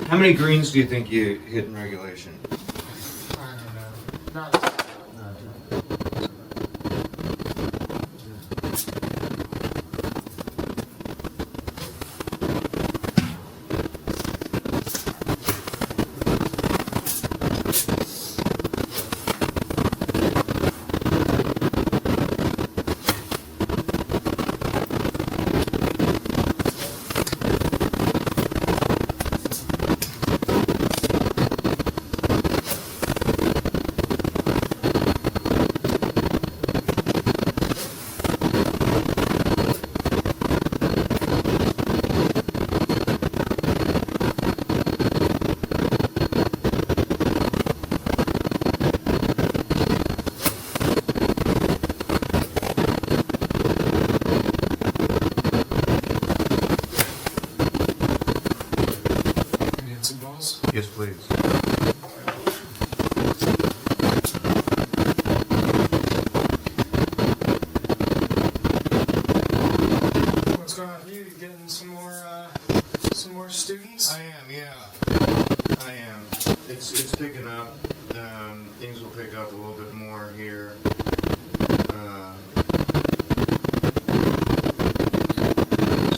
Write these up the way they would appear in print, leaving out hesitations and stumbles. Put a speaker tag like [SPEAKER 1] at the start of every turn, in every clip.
[SPEAKER 1] How many greens do you think you hit in regulation?
[SPEAKER 2] I don't know. Not.
[SPEAKER 1] Yes, please.
[SPEAKER 2] What's going on with you? You getting some more students?
[SPEAKER 1] I am, yeah. I am. It's picking up. Things will pick up a little bit more here.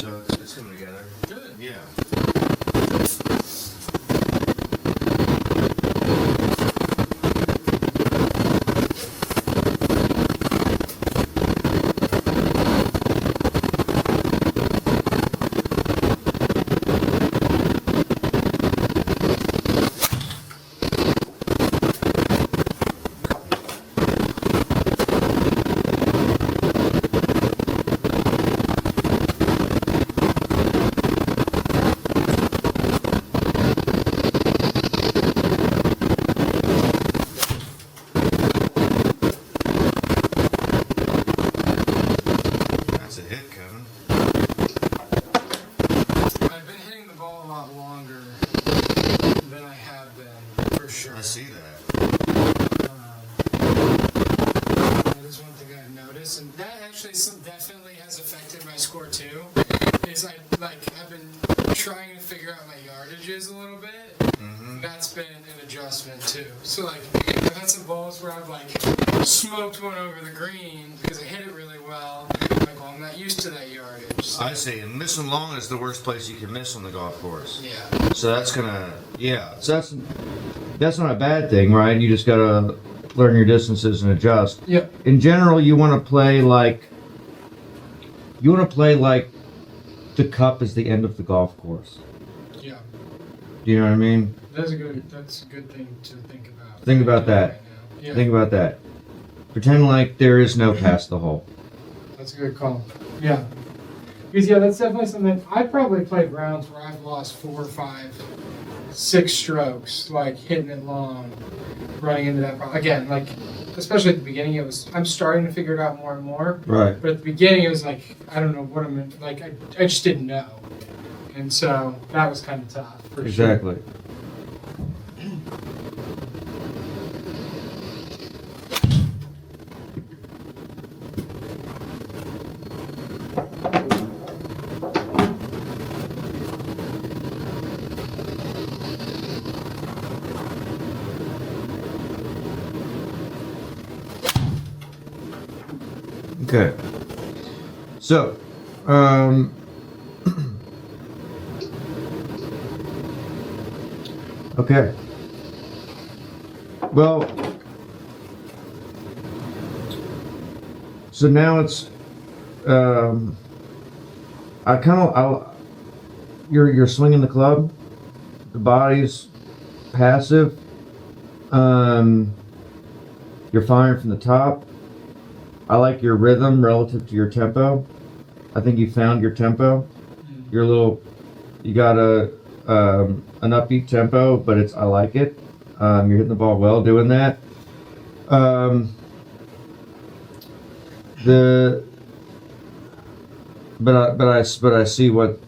[SPEAKER 1] So it's coming together.
[SPEAKER 2] Good.
[SPEAKER 1] Yeah. That's a hit, Kevin.
[SPEAKER 2] I've been hitting the ball a lot longer than I have been, for sure.
[SPEAKER 1] I see that.
[SPEAKER 2] That is one thing I've noticed, and that actually definitely has affected my score too. Is I've been trying to figure out my yardages a little bit.
[SPEAKER 1] Mm-hmm.
[SPEAKER 2] That's been an adjustment too. So like I've had some balls where I've like smoked one over the green because I hit it really well. Like, well, I'm not used to that yardage. So,
[SPEAKER 1] I see. And missing long is the worst place you can miss on the golf course.
[SPEAKER 2] yeah.
[SPEAKER 1] So that's gonna, yeah. So that's not a bad thing, right? You just gotta learn your distances and adjust.
[SPEAKER 2] Yep.
[SPEAKER 1] In general, you want to play like the cup is the end of the golf course.
[SPEAKER 2] Yeah.
[SPEAKER 1] Do you know what I mean?
[SPEAKER 2] That's a good thing to think about.
[SPEAKER 1] Think about that.
[SPEAKER 2] Right now. Yeah.
[SPEAKER 1] Think about that. Pretend like there is no past the hole.
[SPEAKER 2] That's a good call. Yeah. Because yeah, that's definitely something. I've probably played rounds where I've lost 4, 5, 6 strokes, like hitting it long, running into that problem. Again, like especially at the beginning, I'm starting to figure it out more and more.
[SPEAKER 1] Right.
[SPEAKER 2] But at the beginning, it was like I don't know what I'm like. I just didn't know, and so that was kind of tough. For
[SPEAKER 1] Exactly.
[SPEAKER 2] Sure.
[SPEAKER 1] Okay. So, okay. Well, so now it's, you're swinging the club, the body's passive, you're firing from the top. I like your rhythm relative to your tempo. I think you found your tempo. You got an upbeat tempo, but I like it. You're hitting the ball well doing that. But I see what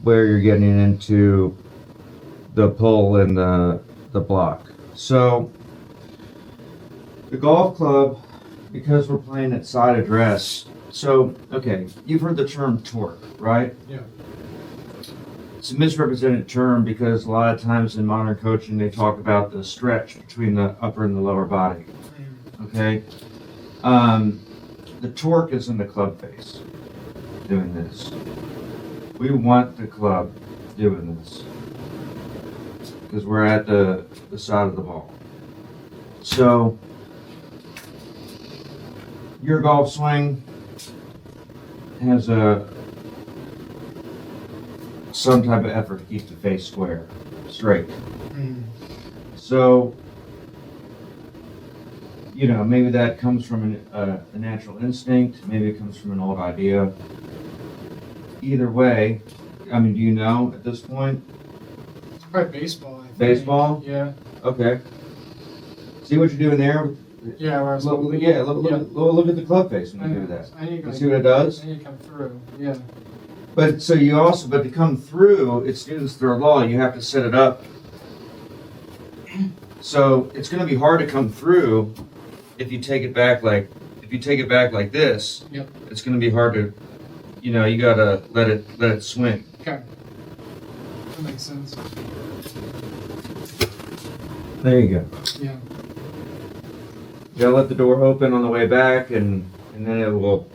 [SPEAKER 1] where you're getting into the pull and the block. So the golf club, because we're playing at side address. So okay, you've heard the term torque, right?
[SPEAKER 2] Yeah.
[SPEAKER 1] it's a misrepresented term because a lot of times in modern coaching they talk about the stretch between the upper and the lower body. Okay? The torque is in the club face doing this. We want the club doing this because we're at the side of the ball. So your golf swing has some type of effort to keep the face square, straight. So, maybe that comes from a natural instinct, maybe it comes from an old idea. Either way, do you know at this point?
[SPEAKER 2] It's probably baseball, I think.
[SPEAKER 1] Baseball?
[SPEAKER 2] Yeah.
[SPEAKER 1] Okay. See what you're doing there?
[SPEAKER 2] Yeah, where I was
[SPEAKER 1] Look at the club face when you do that. You see what it does?
[SPEAKER 2] I need to come through, yeah.
[SPEAKER 1] But to come through, it's Newton's third law, you have to set it up. So it's going to be hard to come through if you take it back like this.
[SPEAKER 2] Yep.
[SPEAKER 1] It's going to be hard to, you gotta let it swing.
[SPEAKER 2] Okay. That makes sense.
[SPEAKER 1] There you go.
[SPEAKER 2] Yeah.
[SPEAKER 1] You gotta let the door open on the way back, and then it will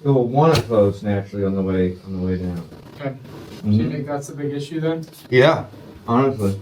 [SPEAKER 1] want to close naturally on the way down.
[SPEAKER 2] Okay. So you think that's the big issue then?
[SPEAKER 1] Yeah, honestly.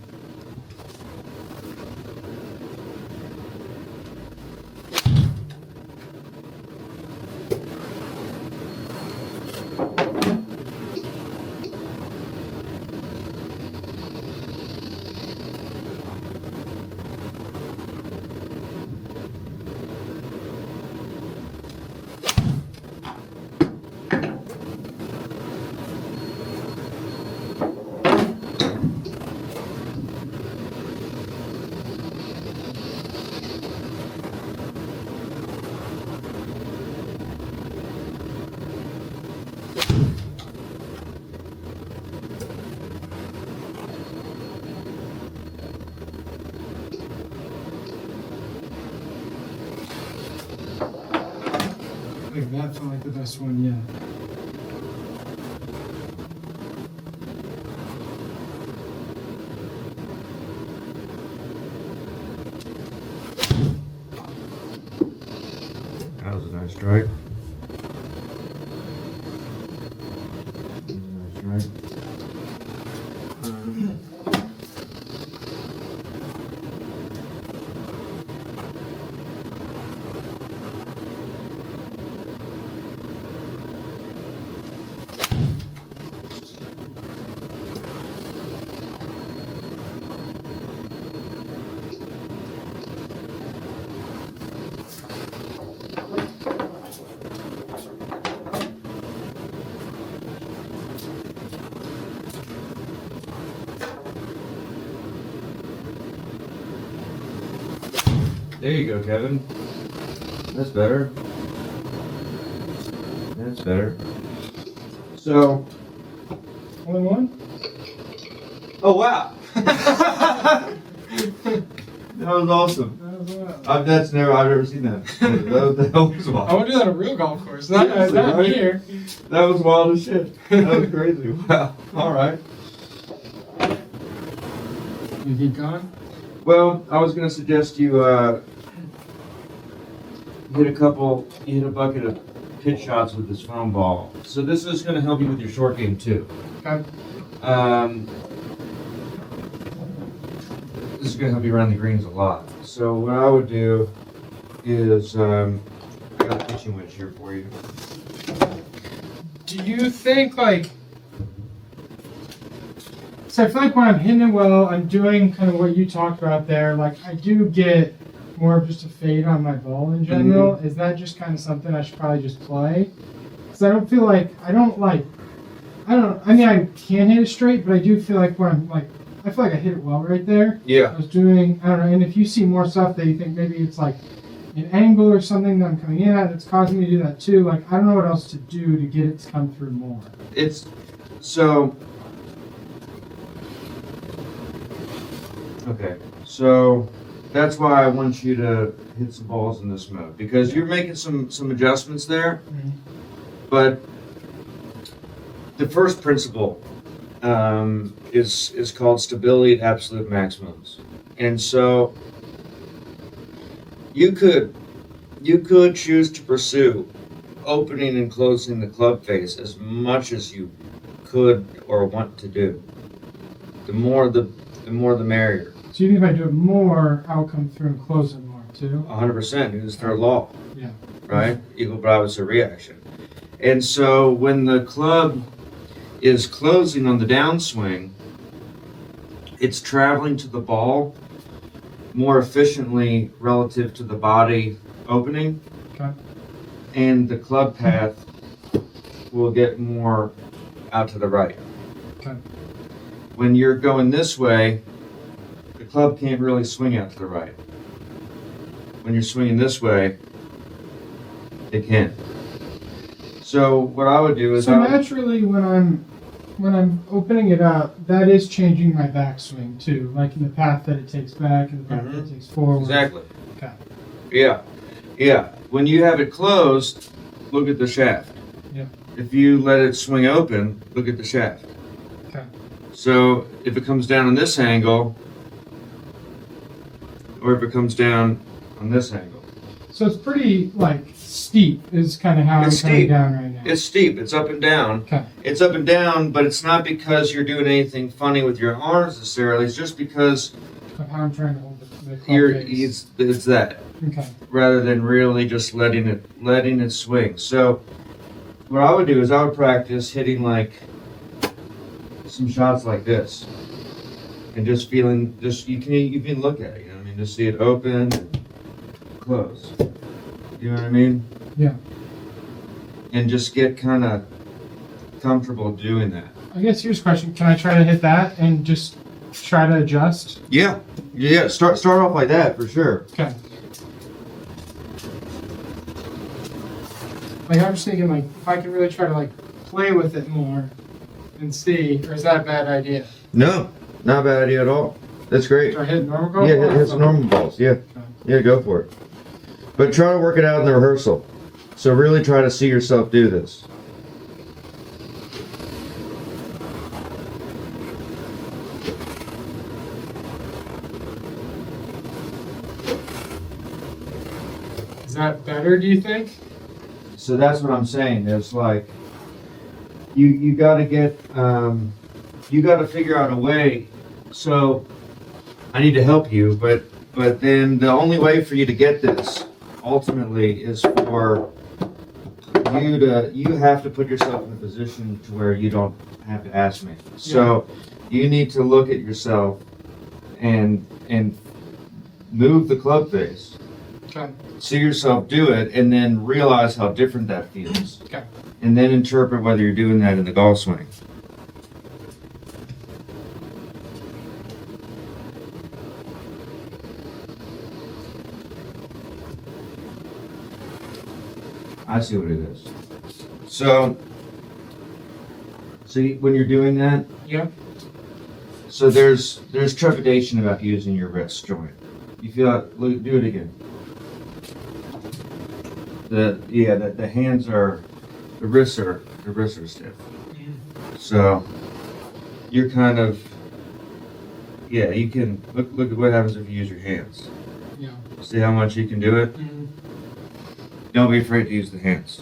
[SPEAKER 2] I think that felt like the best one yet.
[SPEAKER 1] That was a nice strike. There you go, Kevin. That's better. That's better. So.
[SPEAKER 2] Only one?
[SPEAKER 1] Oh, wow. That was awesome.
[SPEAKER 2] That was wild.
[SPEAKER 1] I've never seen that. That was wild.
[SPEAKER 2] I want to do that on a real golf course, not
[SPEAKER 1] Seriously, right?
[SPEAKER 2] here.
[SPEAKER 1] That was wild as shit. That was crazy. Wow. All right.
[SPEAKER 2] You keep going?
[SPEAKER 1] Well, I was going to suggest you hit a bucket of pitch shots with this foam ball. So this is going to help you with your short game too.
[SPEAKER 2] Okay.
[SPEAKER 1] This is going to help you around the greens a lot. So what I would do is, I got a pitching wedge here for you.
[SPEAKER 2] Do you think, so I feel like when I'm hitting it well, I'm doing kind of what you talked about there. Like, I do get more of just a fade on my ball in general. Is that just kind of something I should probably just play? Because I don't feel like, I mean, I can hit it straight, but I do feel like when I'm I feel like I hit it well right there.
[SPEAKER 1] Yeah.
[SPEAKER 2] I was doing, I don't know, and if you see more stuff that you think maybe it's like an angle or something that I'm coming in at, it's causing me to do that too. Like, I don't know what else to do to get it to come through more.
[SPEAKER 1] Okay, so that's why I want you to hit some balls in this mode, because you're making some adjustments there, but the first principle is called stability at absolute maximums. And so you could choose to pursue opening and closing the club face as much as you could or want to do. The more the merrier.
[SPEAKER 2] So you think if I do it more, I'll come through and close it more too?
[SPEAKER 1] 100%. It's third law.
[SPEAKER 2] Yeah.
[SPEAKER 1] Right? Equal brevity reaction. And so when the club is closing on the downswing, it's traveling to the ball more efficiently relative to the body opening.
[SPEAKER 2] Okay.
[SPEAKER 1] And the club path will get more out to the right.
[SPEAKER 2] Okay.
[SPEAKER 1] When you're going this way, the club can't really swing out to the right. When you're swinging this way, it can. So what I would do is
[SPEAKER 2] So naturally, when I'm opening it up, that is changing my backswing too, like in the path that it takes back and the path that it takes forward.
[SPEAKER 1] Exactly.
[SPEAKER 2] Okay.
[SPEAKER 1] Yeah. When you have it closed, look at the shaft.
[SPEAKER 2] Yeah.
[SPEAKER 1] If you let it swing open, look at the shaft.
[SPEAKER 2] Okay.
[SPEAKER 1] So if it comes down on this angle, or if it comes down on this angle.
[SPEAKER 2] So it's pretty like steep is kind of how
[SPEAKER 1] It's
[SPEAKER 2] I'm coming
[SPEAKER 1] steep.
[SPEAKER 2] down right now.
[SPEAKER 1] It's steep. It's up and down.
[SPEAKER 2] Okay.
[SPEAKER 1] It's up and down, but it's not because you're doing anything funny with your arms necessarily. It's just because
[SPEAKER 2] Of how I'm trying to hold the club face.
[SPEAKER 1] it's that,
[SPEAKER 2] Okay.
[SPEAKER 1] rather than really just letting it swing. So what I would do is I would practice hitting like some shots like this, and just feeling you can look at it. You know what I mean? Just see it open, and close. You know what I mean?
[SPEAKER 2] Yeah.
[SPEAKER 1] And just get kind of comfortable doing that.
[SPEAKER 2] I guess here's a question: can I try to hit that and just try to adjust?
[SPEAKER 1] Yeah. Start off like that for sure.
[SPEAKER 2] Okay. Like I'm just thinking, like if I can really try to like play with it more and see, or is that a bad idea?
[SPEAKER 1] No, not a bad idea at all. That's great.
[SPEAKER 2] Do I hit normal golf?
[SPEAKER 1] Yeah,
[SPEAKER 2] or
[SPEAKER 1] hit some normal balls. Yeah.
[SPEAKER 2] Okay.
[SPEAKER 1] Yeah, go for it. But try to work it out in the rehearsal. So really try to see yourself do this.
[SPEAKER 2] Is that better? Do you think?
[SPEAKER 1] So that's what I'm saying. It's like you got to get you got to figure out a way. So I need to help you, but then the only way for you to get this ultimately is for you have to put yourself in a position to where you don't have to ask me. So you need to look at yourself and move the club face.
[SPEAKER 2] Okay.
[SPEAKER 1] See yourself do it, and then realize how different that feels.
[SPEAKER 2] Okay.
[SPEAKER 1] And then interpret whether you're doing that in the golf swing. I see what it is. So when you're doing that,
[SPEAKER 2] Yeah.
[SPEAKER 1] so there's trepidation about using your wrist joint. You feel it? Look, do it again. The hands are, the wrists are stiff. So you're kind of, you can look at what happens if you use your hands.
[SPEAKER 2] Yeah.
[SPEAKER 1] See how much you can do it?
[SPEAKER 2] Mm-hmm.
[SPEAKER 1] Don't be afraid to use the hands.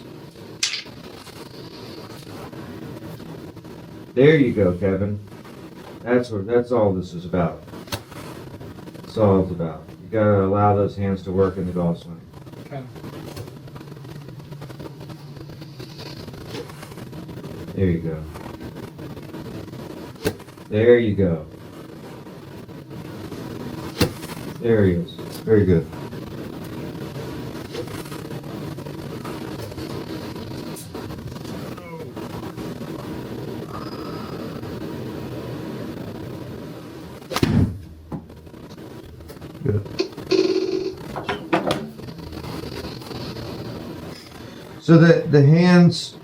[SPEAKER 1] There you go, Kevin. That's all this is about. That's all it's about. You gotta allow those hands to work in the golf swing.
[SPEAKER 2] Okay.
[SPEAKER 1] There you go. There you go. There he is. Very good. Good. So the hands,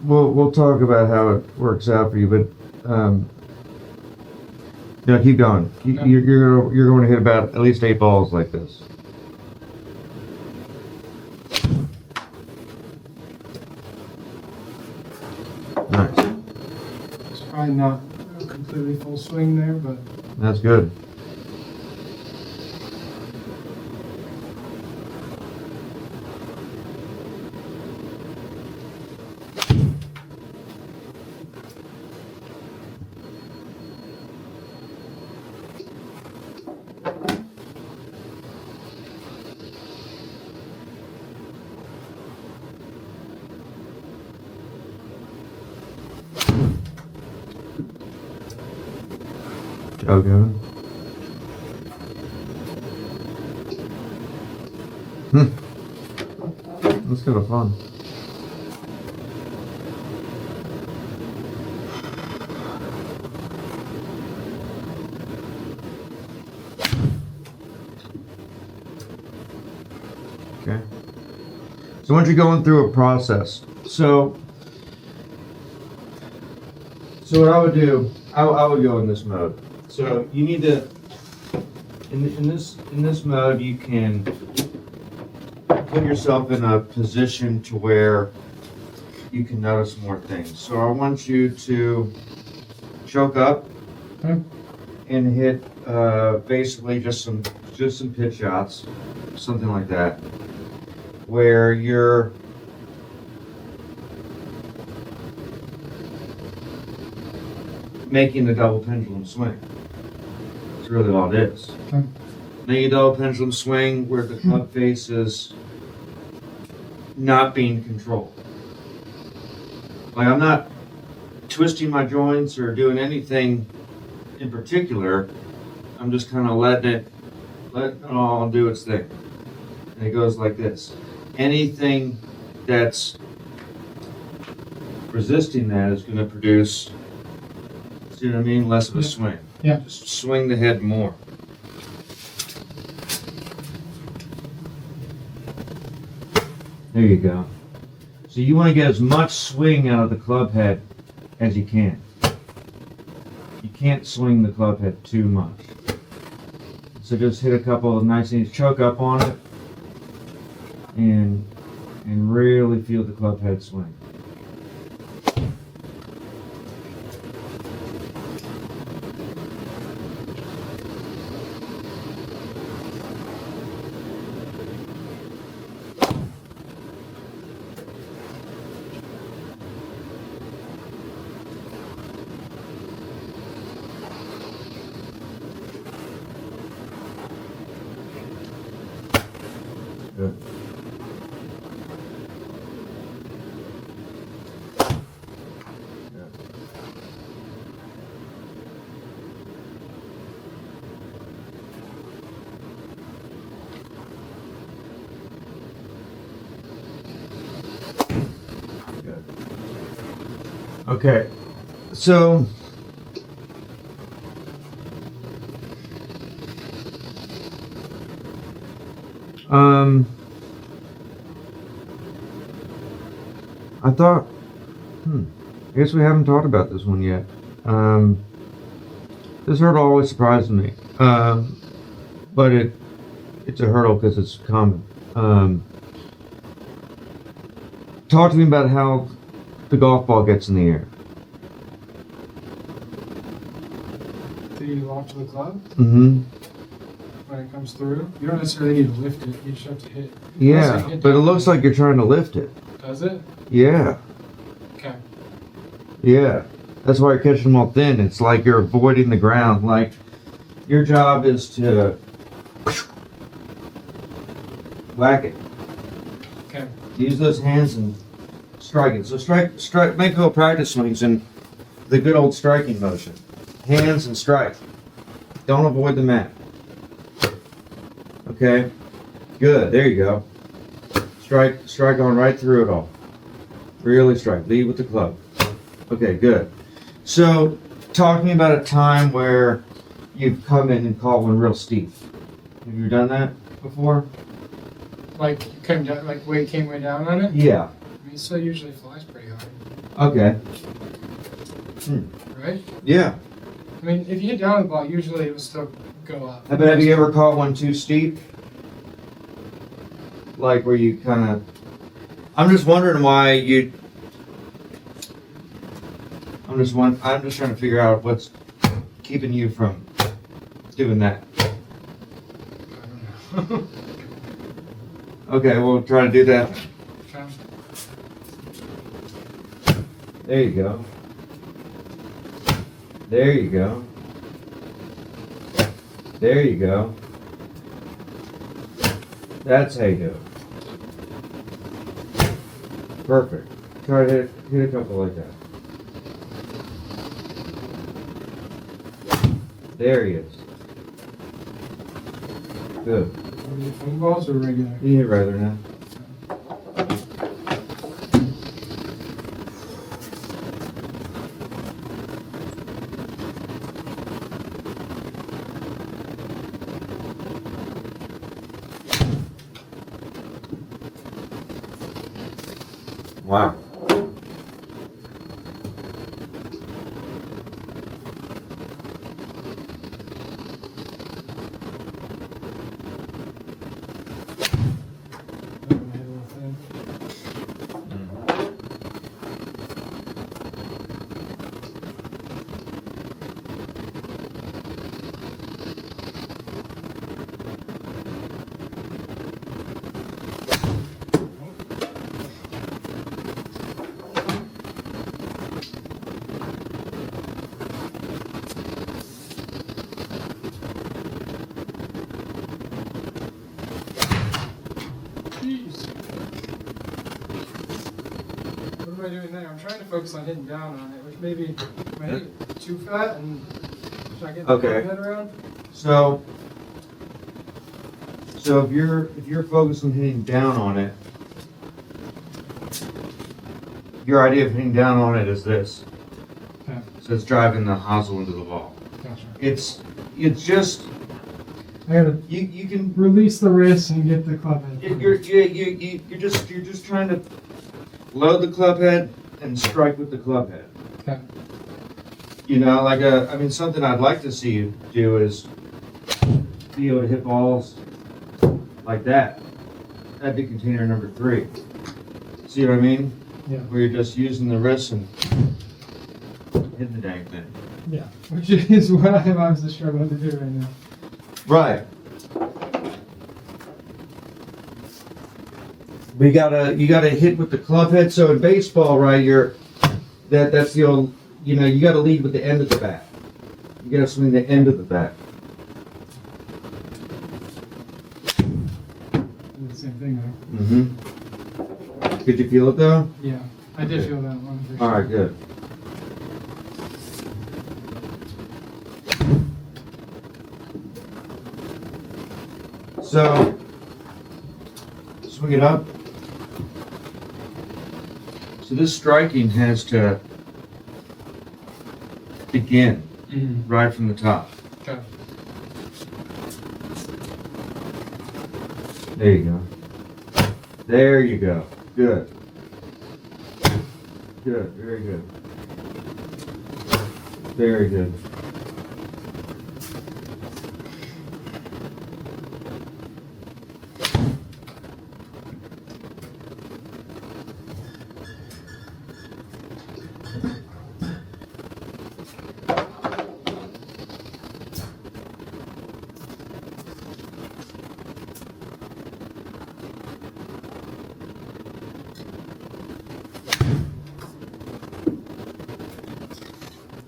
[SPEAKER 1] we'll talk about how it works out for you, but keep going. You're going to hit about at least 8 balls like this. Nice.
[SPEAKER 2] It's probably not completely full swing there, but
[SPEAKER 1] That's good. Okay. That's kind of fun. Okay. So once you're going through a process, so what I would do, I would go in this mode. So you need to, in this mode, you can put yourself in a position to where you can notice more things. So I want you to choke up and hit basically just some pitch shots, something like that, where you're making the double pendulum swing. That's really all it is.
[SPEAKER 2] Okay.
[SPEAKER 1] Make a double pendulum swing where the club face is not being controlled. Like I'm not twisting my joints or doing anything in particular. I'm just kind of letting it all do its thing. And it goes like this. Anything that's resisting that is going to produce, see what I mean, less of a swing.
[SPEAKER 2] Yeah.
[SPEAKER 1] Just swing the head more. There you go. So you want to get as much swing out of the club head as you can. You can't swing the club head too much. So just hit a couple of nice things, choke up on it, and really feel the club head swing. Good. Good. Okay, so I thought, I guess we haven't talked about this one yet. This hurdle always surprises me, but it's a hurdle because it's common. Talk to me about how the golf ball gets in the air.
[SPEAKER 2] Do you launch the club
[SPEAKER 1] Mm-hmm.
[SPEAKER 2] when it comes through? You don't necessarily need to lift it. You just have to hit.
[SPEAKER 1] Yeah,
[SPEAKER 2] Unless hit
[SPEAKER 1] but it
[SPEAKER 2] down.
[SPEAKER 1] looks like you're trying to lift it.
[SPEAKER 2] Does it?
[SPEAKER 1] Yeah,
[SPEAKER 2] Okay.
[SPEAKER 1] yeah. That's why you're catching them all thin. It's like you're avoiding the ground. Like your job is to whack it.
[SPEAKER 2] Okay.
[SPEAKER 1] Use those hands and strike it. So strike, make little practice swings in the good old striking motion. Hands and strike. Don't avoid the mat. Okay? Good, there you go. Strike on right through it all. Really strike, lead with the club. Okay, good. So, talking about a time where you've come in and caught one real steep. Have you done that before?
[SPEAKER 2] Like you came down, like weight came way down on it.
[SPEAKER 1] Yeah.
[SPEAKER 2] I mean, it still usually flies pretty hard,
[SPEAKER 1] Okay.
[SPEAKER 2] right?
[SPEAKER 1] Yeah.
[SPEAKER 2] I mean, if you hit down the ball, usually it will still go up.
[SPEAKER 1] But have you ever caught one too steep? Like where you kind of... I'm just wondering why you... I'm just trying to figure out what's keeping you from doing that?
[SPEAKER 2] I don't know.
[SPEAKER 1] Okay, we'll try to do that.
[SPEAKER 2] Okay.
[SPEAKER 1] There you go. There you go. There you go. That's how you do it. Perfect. Try to hit a couple like that. There he is. Good.
[SPEAKER 2] Are they foam balls or regular?
[SPEAKER 1] You hit rather now. Wow.
[SPEAKER 2] Jeez. What am I doing there? I'm trying to focus on hitting down on it, which maybe I hit too fat and should I get the
[SPEAKER 1] Okay.
[SPEAKER 2] head around?
[SPEAKER 1] So if you're focused on hitting down on it, your idea of hitting down on it is this.
[SPEAKER 2] Okay.
[SPEAKER 1] So it's driving the hosel into the ball.
[SPEAKER 2] Gotcha.
[SPEAKER 1] It's just
[SPEAKER 2] I gotta
[SPEAKER 1] you can
[SPEAKER 2] release the wrist and get the club head.
[SPEAKER 1] you're just trying to load the club head and strike with the club head.
[SPEAKER 2] Okay.
[SPEAKER 1] You know, like something I'd like to see you do is be able to hit balls like that. That'd be container number 3. See what I mean?
[SPEAKER 2] Yeah.
[SPEAKER 1] Where you're just using the wrist and hitting the dang thing.
[SPEAKER 2] Yeah. Which is what I'm obviously struggling to do right now.
[SPEAKER 1] Right. But you gotta hit with the club head. So in baseball, right, that's the old, you gotta lead with the end of the bat. You gotta swing the end of the bat.
[SPEAKER 2] Do the same thing though.
[SPEAKER 1] Mm-hmm. Did you feel it though?
[SPEAKER 2] Yeah. I did
[SPEAKER 1] Okay.
[SPEAKER 2] feel that one for sure.
[SPEAKER 1] All right, good. So, swing it up. So this striking has to begin
[SPEAKER 2] Mhm.
[SPEAKER 1] right from the top.
[SPEAKER 2] Okay.
[SPEAKER 1] There you go. There you go. Good. Good. Very good. Very good.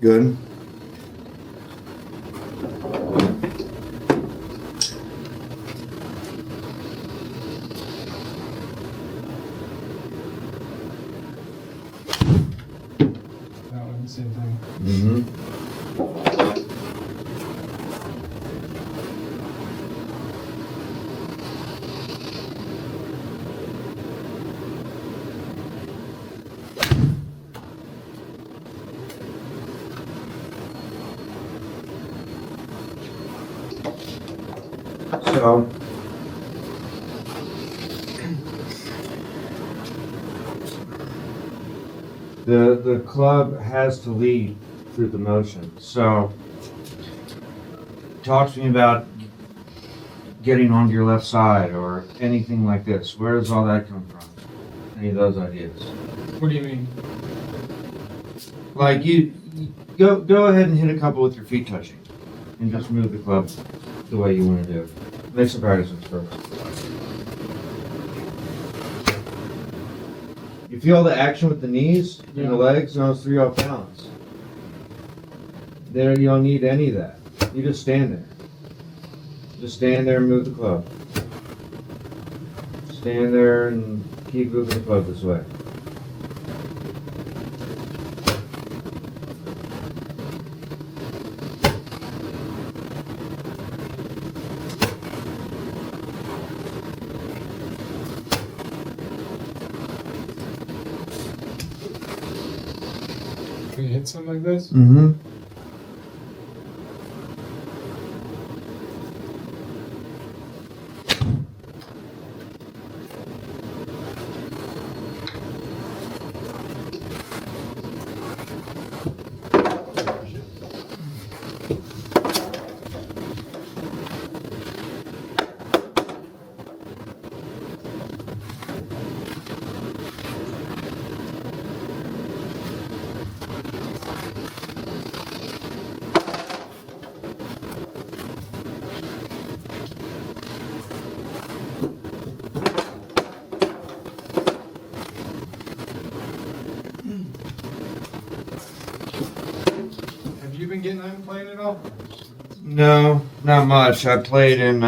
[SPEAKER 1] Good.
[SPEAKER 2] That one, same thing.
[SPEAKER 1] Mm-hmm. So, the club has to lead through the motion. So, talk to me about getting onto your left side or anything like this. Where does all that come from? Any of those ideas?
[SPEAKER 2] What do you mean?
[SPEAKER 1] Like Go ahead and hit a couple with your feet touching, and just move the club the way you want to do. Make some practices first. You feel the action with the knees and the legs, and those three off balance. There, you don't need any of that. You just stand there. Just stand there and move the club. Stand there and keep moving the club this way.
[SPEAKER 2] Can you hit something like this?
[SPEAKER 1] Mm-hmm.
[SPEAKER 2] Have you been getting out and playing at all?
[SPEAKER 1] No, not much. I played in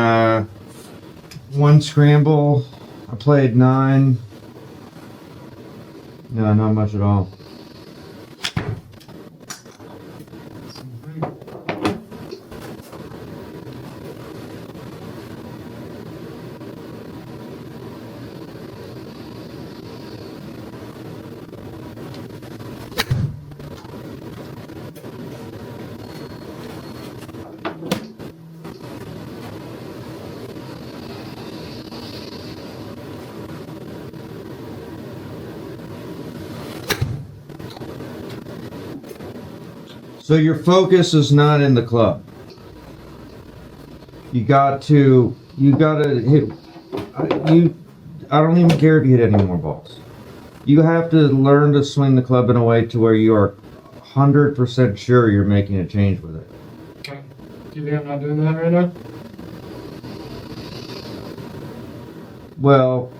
[SPEAKER 1] one scramble. I played 9. No, not much at all. So your focus is not in the club. You gotta hit. I don't even care if you hit any more balls. You have to learn to swing the club in a way to where you are 100% sure you're making a change with it.
[SPEAKER 2] Okay. Do you think I'm not doing that right now?
[SPEAKER 1] Well,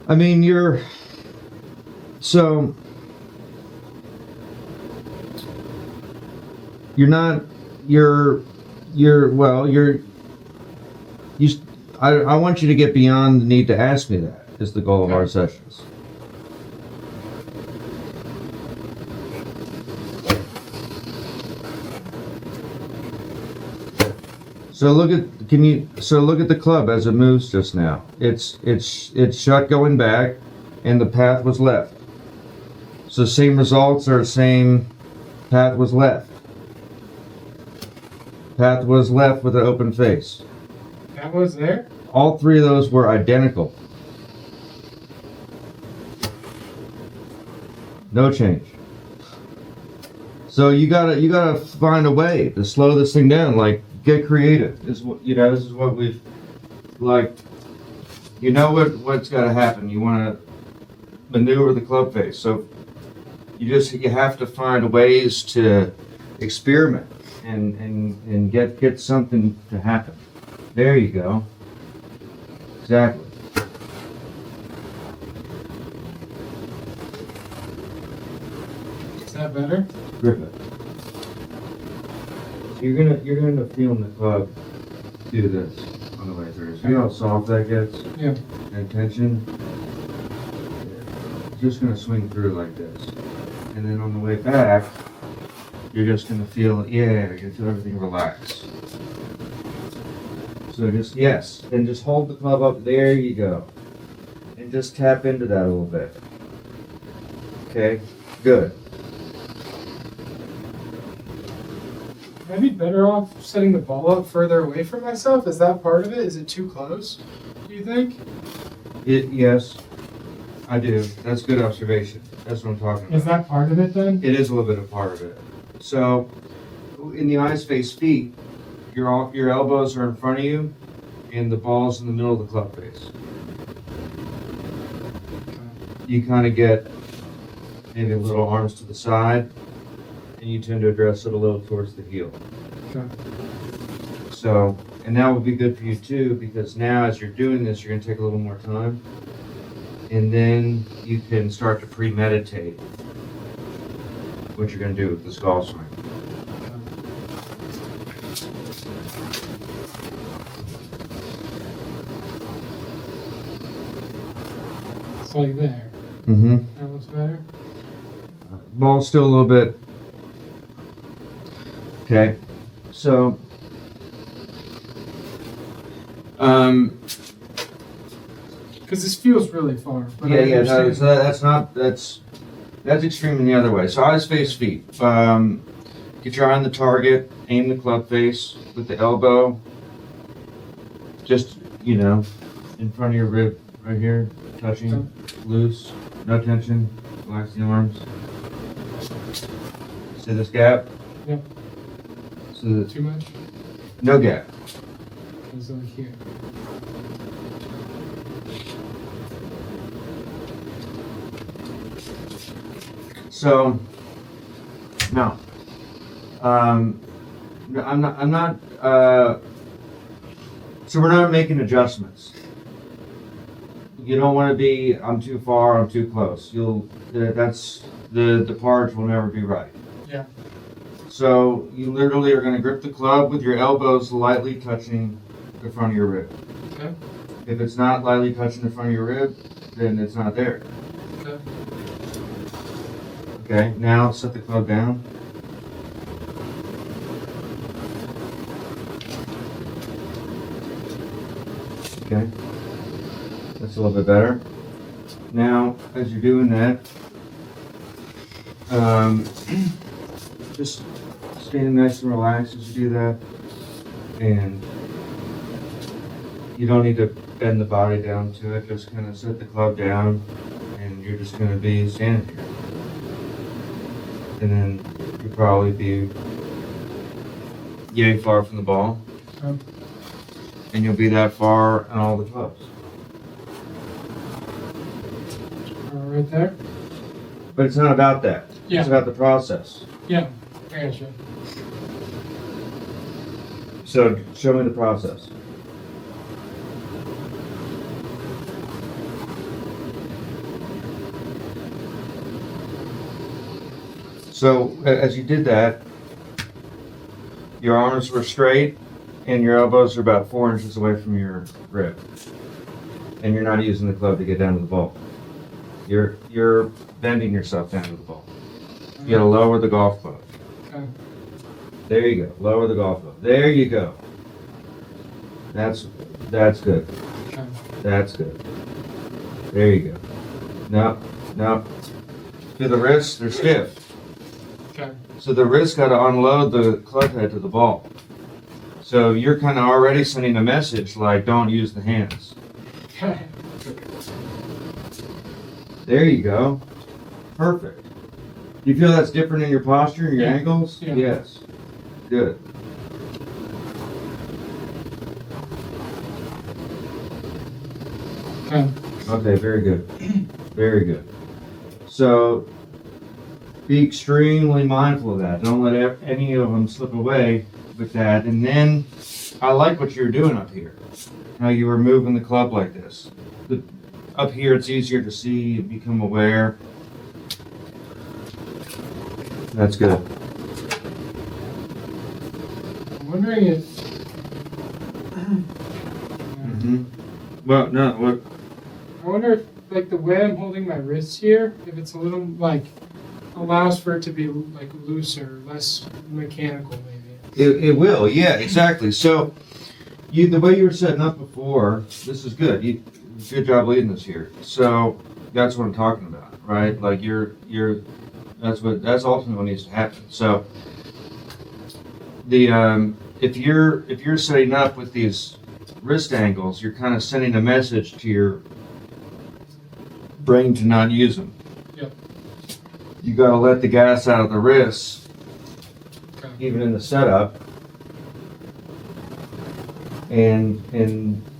[SPEAKER 1] I mean, you're not, I want you to get beyond the need to ask me that, is the goal of our sessions. So look at the club as it moves just now. It's shut going back, and the path was left. So same results are the same. Path was left. Path was left with an open face.
[SPEAKER 2] That was there?
[SPEAKER 1] All three of those were identical. No change. So you gotta find a way to slow this thing down. Like, get creative. This is what we've like. You know what's gotta happen. You want to maneuver the club face. So you have to find ways to experiment and get something to happen. There you go. Exactly.
[SPEAKER 2] Is that better?
[SPEAKER 1] Grip it. So you're gonna feel the club do this on the way through. See how soft that gets?
[SPEAKER 2] Yeah.
[SPEAKER 1] And tension. It's just gonna swing through like this, and then on the way back, you're just gonna feel you're gonna feel everything relax. So and just hold the club up. There you go, and just tap into that a little bit. Okay, good.
[SPEAKER 2] I'd be better off setting the ball up further away from myself. Is that part of it? Is it too close? Do you think?
[SPEAKER 1] Yes, I do. That's good observation. That's what I'm talking about.
[SPEAKER 2] Is that part of it then?
[SPEAKER 1] It is a little bit of part of it. So, in the eyes, face, feet, your elbows are in front of you, and the ball's in the middle of the club face. You kind of get maybe a little arms to the side, and you tend to address it a little towards the heel.
[SPEAKER 2] Okay.
[SPEAKER 1] So, and that will be good for you too, because now as you're doing this, you're going to take a little more time, and then you can start to premeditate what you're going to do with this golf swing.
[SPEAKER 2] It's like there.
[SPEAKER 1] Mm-hmm.
[SPEAKER 2] That looks better.
[SPEAKER 1] Ball's still a little bit. Okay. So,
[SPEAKER 2] Because this feels really far. But
[SPEAKER 1] yeah,
[SPEAKER 2] I
[SPEAKER 1] no,
[SPEAKER 2] understand.
[SPEAKER 1] so that's extreme in the other way. So eyes face feet. Get your eye on the target, aim the club face with the elbow. Just, in front of your rib, right here, touching, loose, no tension, relax the arms. See this gap?
[SPEAKER 2] Yep.
[SPEAKER 1] So
[SPEAKER 2] Too much?
[SPEAKER 1] no gap.
[SPEAKER 2] It's like here.
[SPEAKER 1] So, no. I'm not, so we're not making adjustments. You don't want to be, I'm too far, I'm too close. The parge will never be right.
[SPEAKER 2] Yeah.
[SPEAKER 1] So you literally are going to grip the club with your elbows lightly touching the front of your rib.
[SPEAKER 2] Okay.
[SPEAKER 1] If it's not lightly touching the front of your rib, then it's not there.
[SPEAKER 2] Okay.
[SPEAKER 1] Okay, now set the club down. Okay, that's a little bit better. Now, as you're doing that, just staying nice and relaxed as you do that, and you don't need to bend the body down to it. Just kind of set the club down, and you're just going to be standing here. And then you'll probably be yay far from the ball, and you'll be that far on all the clubs.
[SPEAKER 2] Right there?
[SPEAKER 1] But it's not about that.
[SPEAKER 2] Yeah.
[SPEAKER 1] It's about the process.
[SPEAKER 2] Yeah. I got you.
[SPEAKER 1] So show me the process. So as you did that, your arms were straight and your elbows are about 4 inches away from your rib. And you're not using the club to get down to the ball. You're bending yourself down to the ball. You gotta lower the golf club.
[SPEAKER 2] Okay.
[SPEAKER 1] There you go. Lower the golf club. There you go. That's good.
[SPEAKER 2] Okay.
[SPEAKER 1] That's good. There you go. No. To the wrists, they're stiff.
[SPEAKER 2] Okay.
[SPEAKER 1] So the wrists got to unload the club head to the ball. So you're kind of already sending a message like, don't use the hands.
[SPEAKER 2] Okay.
[SPEAKER 1] There you go. Perfect. Do you feel that's different in your posture and your
[SPEAKER 2] Yeah.
[SPEAKER 1] angles?
[SPEAKER 2] Yeah.
[SPEAKER 1] Yes. Good.
[SPEAKER 2] Okay.
[SPEAKER 1] Okay, very good. Very good. So be extremely mindful of that. Don't let any of them slip away with that. And then I like what you're doing up here. How you were moving the club like this. Up here it's easier to see, become aware. That's good.
[SPEAKER 2] I'm wondering if.
[SPEAKER 1] Mm-hmm. Well, no, what?
[SPEAKER 2] I wonder if, like, the way I'm holding my wrists here, if it's a little, like, allows for it to be, like, looser, less mechanical, maybe.
[SPEAKER 1] It will, yeah, exactly. So, the way you were setting up before, this is good. Good job leading this here. So, that's what I'm talking about, right? Like that's ultimately what needs to happen. So, if you're setting up with these wrist angles, you're kind of sending a message to your brain to not use them.
[SPEAKER 2] Yep.
[SPEAKER 1] You got to let the gas out of the wrists,
[SPEAKER 2] Okay.
[SPEAKER 1] even in the setup. And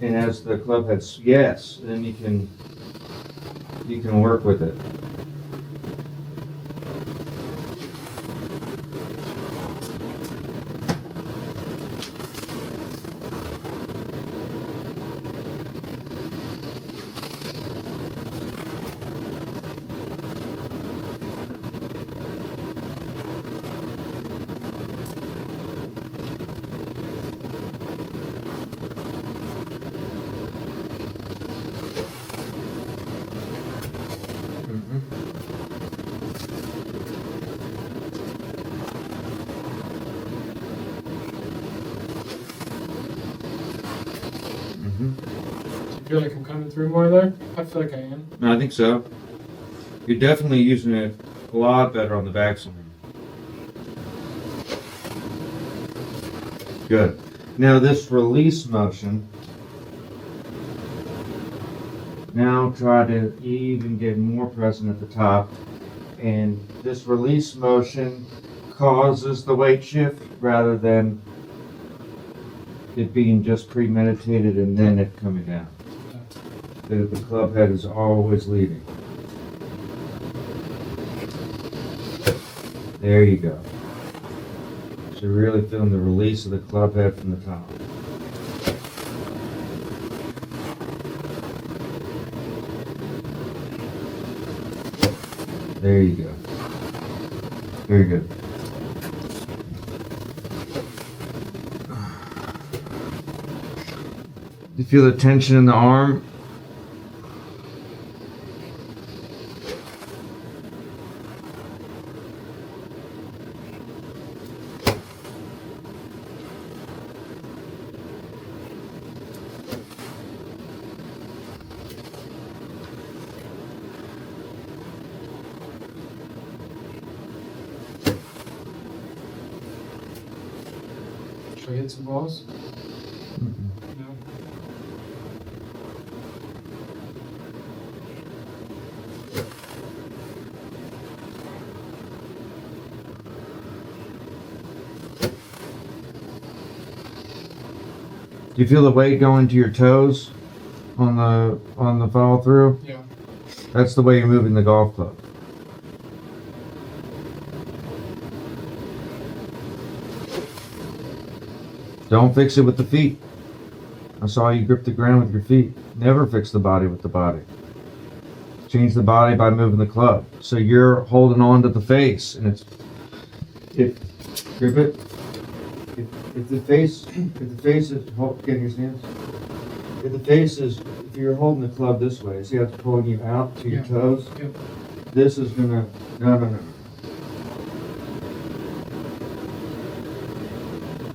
[SPEAKER 1] as the club heads, yes, then you can work with it.
[SPEAKER 2] feel like I'm coming through more there? I feel like I am.
[SPEAKER 1] No, I think so. You're definitely using it a lot better on the backswing. Good. Now this release motion. Now try to even get more present at the top. And this release motion causes the weight shift rather than it being just premeditated and then it coming down. The club head is always leading. There you go. So you're really feeling the release of the club head from the top. There you go. Very good. You feel the tension in the arm?
[SPEAKER 2] Should I hit some balls? No.
[SPEAKER 1] Do you feel the weight going to your toes on the follow through?
[SPEAKER 2] Yeah.
[SPEAKER 1] That's the way you're moving the golf club. Don't fix it with the feet. I saw you grip the ground with your feet. Never fix the body with the body. Change the body by moving the club. So you're holding on to the face, and grip it. If the face is getting your stance. If you're holding the club this way, see how it's pulling you out to your toes?
[SPEAKER 2] Yep.
[SPEAKER 1] This is gonna, no.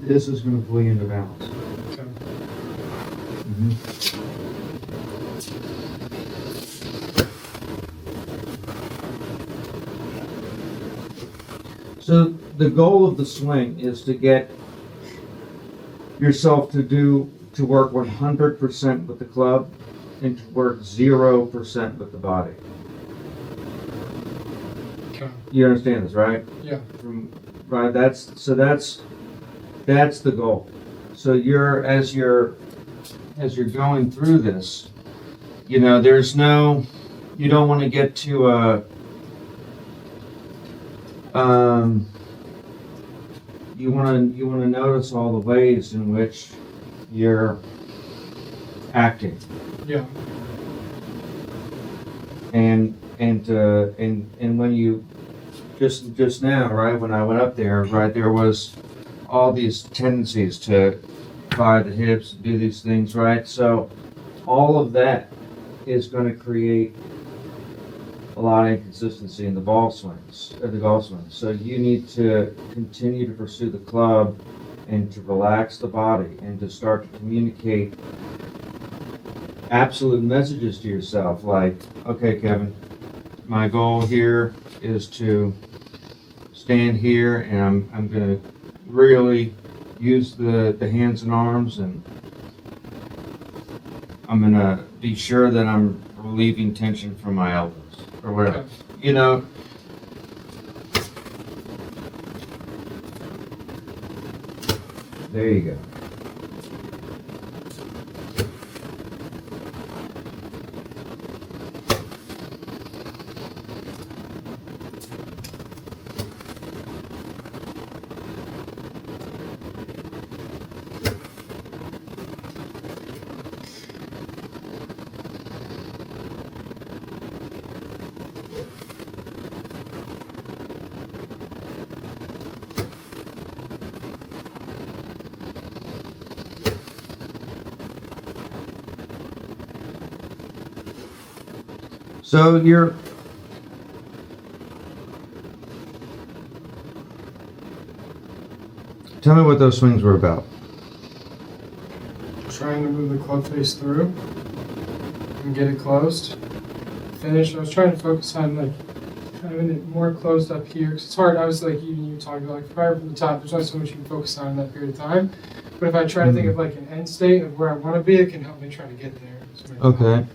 [SPEAKER 1] This is gonna pull you into balance.
[SPEAKER 2] Okay.
[SPEAKER 1] So the goal of the swing is to get yourself to work 100% with the club and to work 0% with the body.
[SPEAKER 2] Okay.
[SPEAKER 1] You understand this, right?
[SPEAKER 2] Yeah.
[SPEAKER 1] Right. That's the goal. So as you're going through this, you know, you don't want to get to you want to notice all the ways in which you're acting.
[SPEAKER 2] Yeah.
[SPEAKER 1] And when you just now, right, when I went up there, right, there was all these tendencies to fire the hips, do these things, right? So all of that is going to create a lot of inconsistency in the golf swings. So you need to continue to pursue the club and to relax the body and to start to communicate absolute messages to yourself like, okay, Kevin, my goal here is to stand here and I'm going to really use the hands and arms, and I'm going to be sure that I'm relieving tension from my elbows or whatever.
[SPEAKER 2] Okay.
[SPEAKER 1] You know, there you go. So tell me what those swings were about.
[SPEAKER 2] Trying to move the club face through. and get it closed. Finish. I was trying to focus on like having it more closed up here. 'Cause it's hard, obviously, like you talking about, like fire from the top, there's only so much you can focus on in that period of time. But if I try to think of like an end state of where I want to be, it can help me try to get there.
[SPEAKER 1] Okay.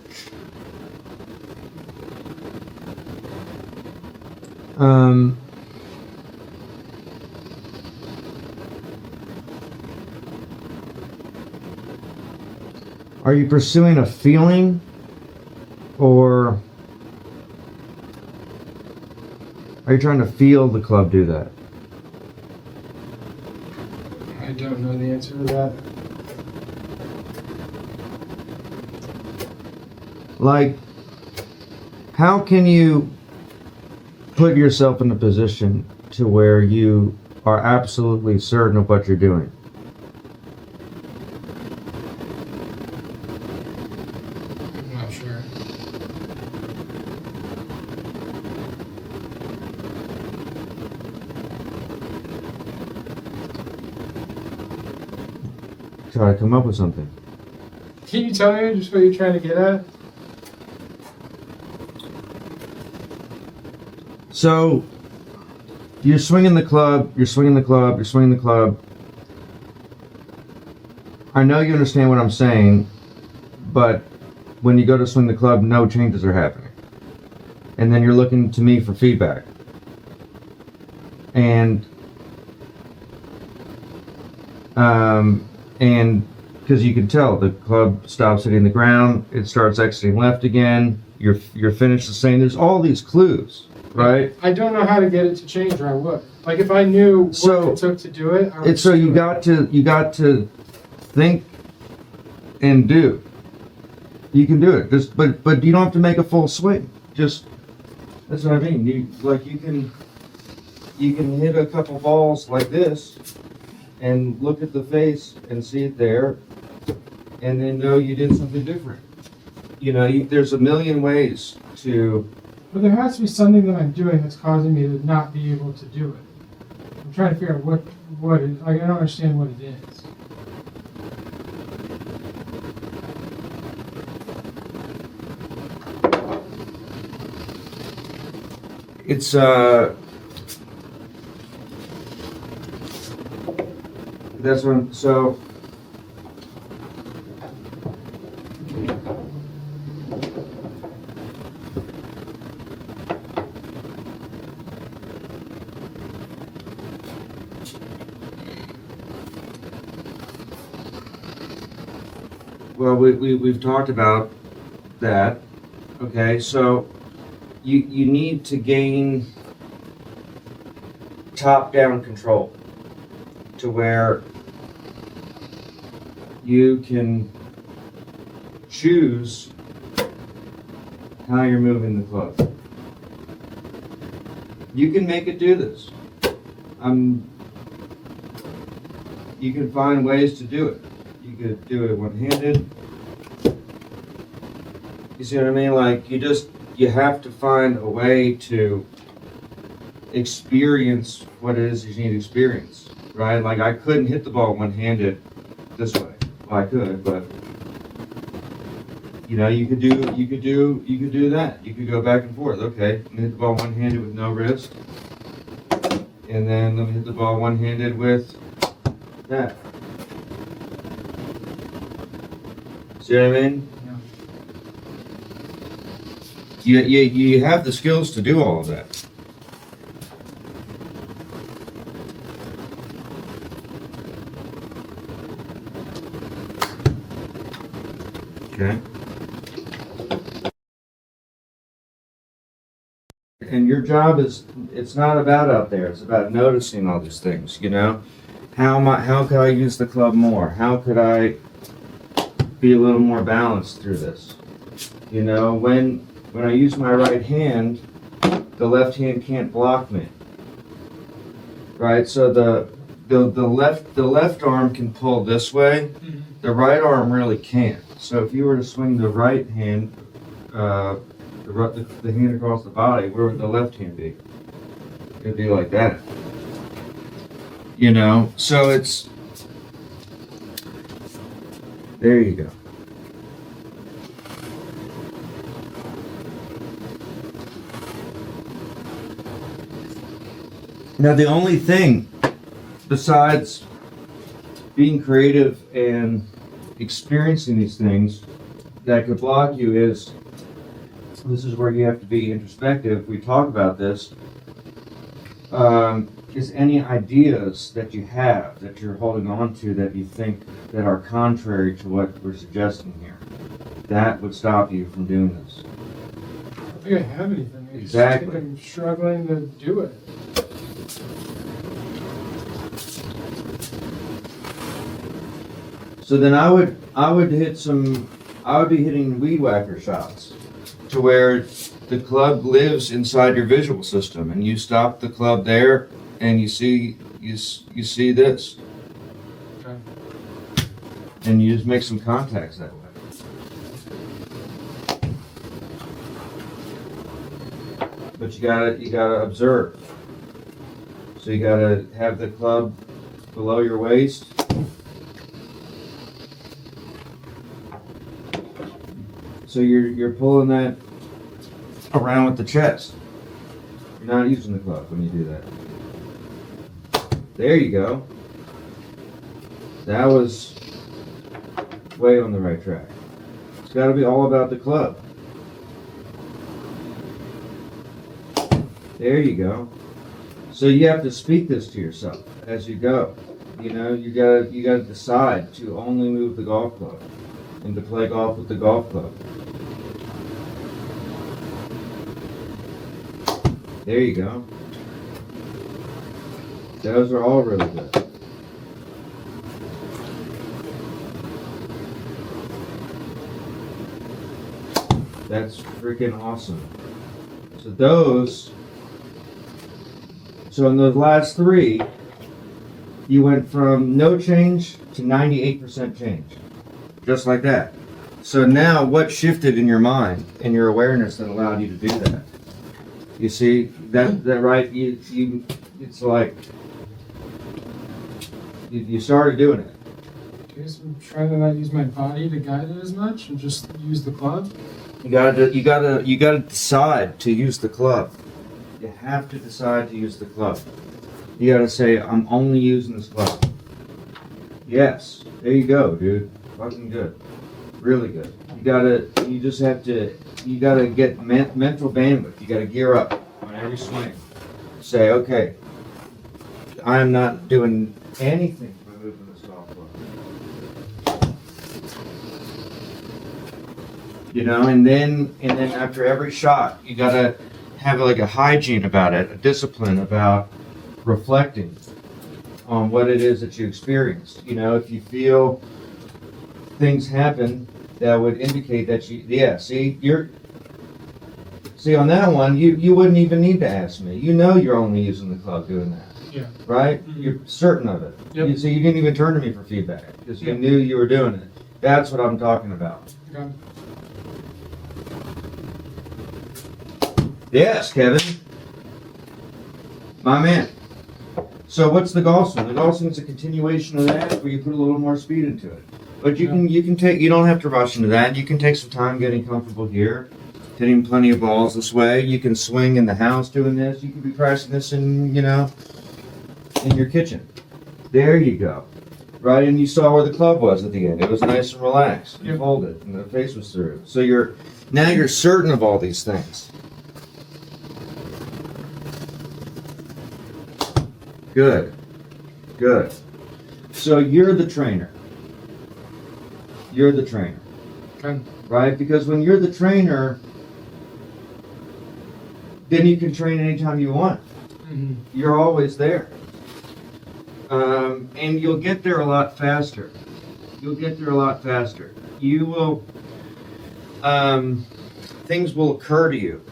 [SPEAKER 1] Are you pursuing a feeling, or are you trying to feel the club do that?
[SPEAKER 2] I don't know the answer to that.
[SPEAKER 1] Like, how can you put yourself in a position to where you are absolutely certain of what you're doing?
[SPEAKER 2] I'm not sure.
[SPEAKER 1] Try to come up with something.
[SPEAKER 2] Can you tell me just what you're trying to get at?
[SPEAKER 1] So, you're swinging the club, you're swinging the club, you're swinging the club. I know you understand what I'm saying, but when you go to swing the club, no changes are happening. And then you're looking to me for feedback. And because you can tell the club stops hitting the ground, it starts exiting left again, your finish the same. There's all these clues, right?
[SPEAKER 2] I don't know how to get it to change, or I would. Like if I knew what it took to do it, I would.
[SPEAKER 1] So you got to think and do. You can do it. Just but you don't have to make a full swing. Just that's what I mean. You can hit a couple balls like this and look at the face and see it there, and then know you did something different. You know, there's a million ways to.
[SPEAKER 2] But there has to be something that I'm doing that's causing me to not be able to do it. I'm trying to figure out what it, I don't understand what it is.
[SPEAKER 1] It's that's when so. Well, we've talked about that. Okay, so you need to gain top-down control to where you can choose how you're moving the club. You can make it do this. You can find ways to do it. You could do it one-handed. You see what I mean? Like, you have to find a way to experience what it is you need to experience, right? Like, I couldn't hit the ball one-handed this way. Well, I could, but you know, you could do that. You could go back and forth. Okay, let me hit the ball one-handed with no wrist, and then let me hit the ball one-handed with that. See what I mean?
[SPEAKER 2] Yeah.
[SPEAKER 1] You have the skills to do all of that. Okay. And your job it's not about out there, it's about noticing all these things, you know? How could I use the club more? How could I be a little more balanced through this? You know, when I use my right hand, the left hand can't block me. Right? So the left arm can pull this way, the right arm really can't. So if you were to swing the right hand, the hand across the body, where would the left hand be? It'd be like that. You know, so it's, there you go. Now, the only thing besides being creative and experiencing these things that could block you is, this is where you have to be introspective. We talk about this. Is any ideas that you have that you're holding on to that you think that are contrary to what we're suggesting here? That would stop you from doing this.
[SPEAKER 2] I don't think I have anything. I just
[SPEAKER 1] Exactly.
[SPEAKER 2] think I'm struggling to do it.
[SPEAKER 1] So then I would be hitting weed whacker shots to where the club lives inside your visual system, and you stop the club there, and you see this,
[SPEAKER 2] Okay.
[SPEAKER 1] and you just make some contacts that way. But you gotta observe. So you gotta have the club below your waist. So you're pulling that around with the chest. You're not using the club when you do that. There you go. That was way on the right track. It's got to be all about the club. There you go. So you have to speak this to yourself as you go. You know, you gotta decide to only move the golf club and to play golf with the golf club. There you go. Those are all really good. That's freaking awesome. So in those last three, you went from no change to 98% change. Just like that. So now what shifted in your mind and your awareness that allowed you to do that? You see that right? You it's like you started doing it.
[SPEAKER 2] Okay, so I'm trying to not use my body to guide it as much and just use the club.
[SPEAKER 1] You gotta decide to use the club. You have to decide to use the club. You gotta say, I'm only using this club. Yes, there you go, dude. Fucking good, really good. You gotta get mental bandwidth. You gotta gear up on every swing. Say, okay, I am not doing anything by moving this golf club. You know, and then after every shot, you gotta have like a hygiene about it, a discipline about reflecting on what it is that you experienced. You know, if you feel things happen that would indicate that see on that one, you wouldn't even need to ask me. You know you're only using the club doing that.
[SPEAKER 2] Yeah.
[SPEAKER 1] Right?
[SPEAKER 2] Mm-hmm.
[SPEAKER 1] You're certain of it.
[SPEAKER 2] Yep.
[SPEAKER 1] You see, you didn't even turn to me for feedback because you knew you were doing it. That's what I'm talking about.
[SPEAKER 2] Okay.
[SPEAKER 1] Yes, Kevin. My man. So what's the golf swing? The golf swing's a continuation of that where you put a little more speed into it. But you don't have to rush into that. You can take some time getting comfortable here, hitting plenty of balls this way. You can swing in the house doing this. You can be practicing this in your kitchen. There you go. Right, and you saw where the club was at the end. It was nice and relaxed. You folded, and the face was through. So now you're certain of all these things. Good. So you're the trainer.
[SPEAKER 2] Okay.
[SPEAKER 1] Right? Because when you're the trainer, then you can train anytime you want.
[SPEAKER 2] Mm-hmm.
[SPEAKER 1] You're always there. And you'll get there a lot faster. You will, things will occur to you.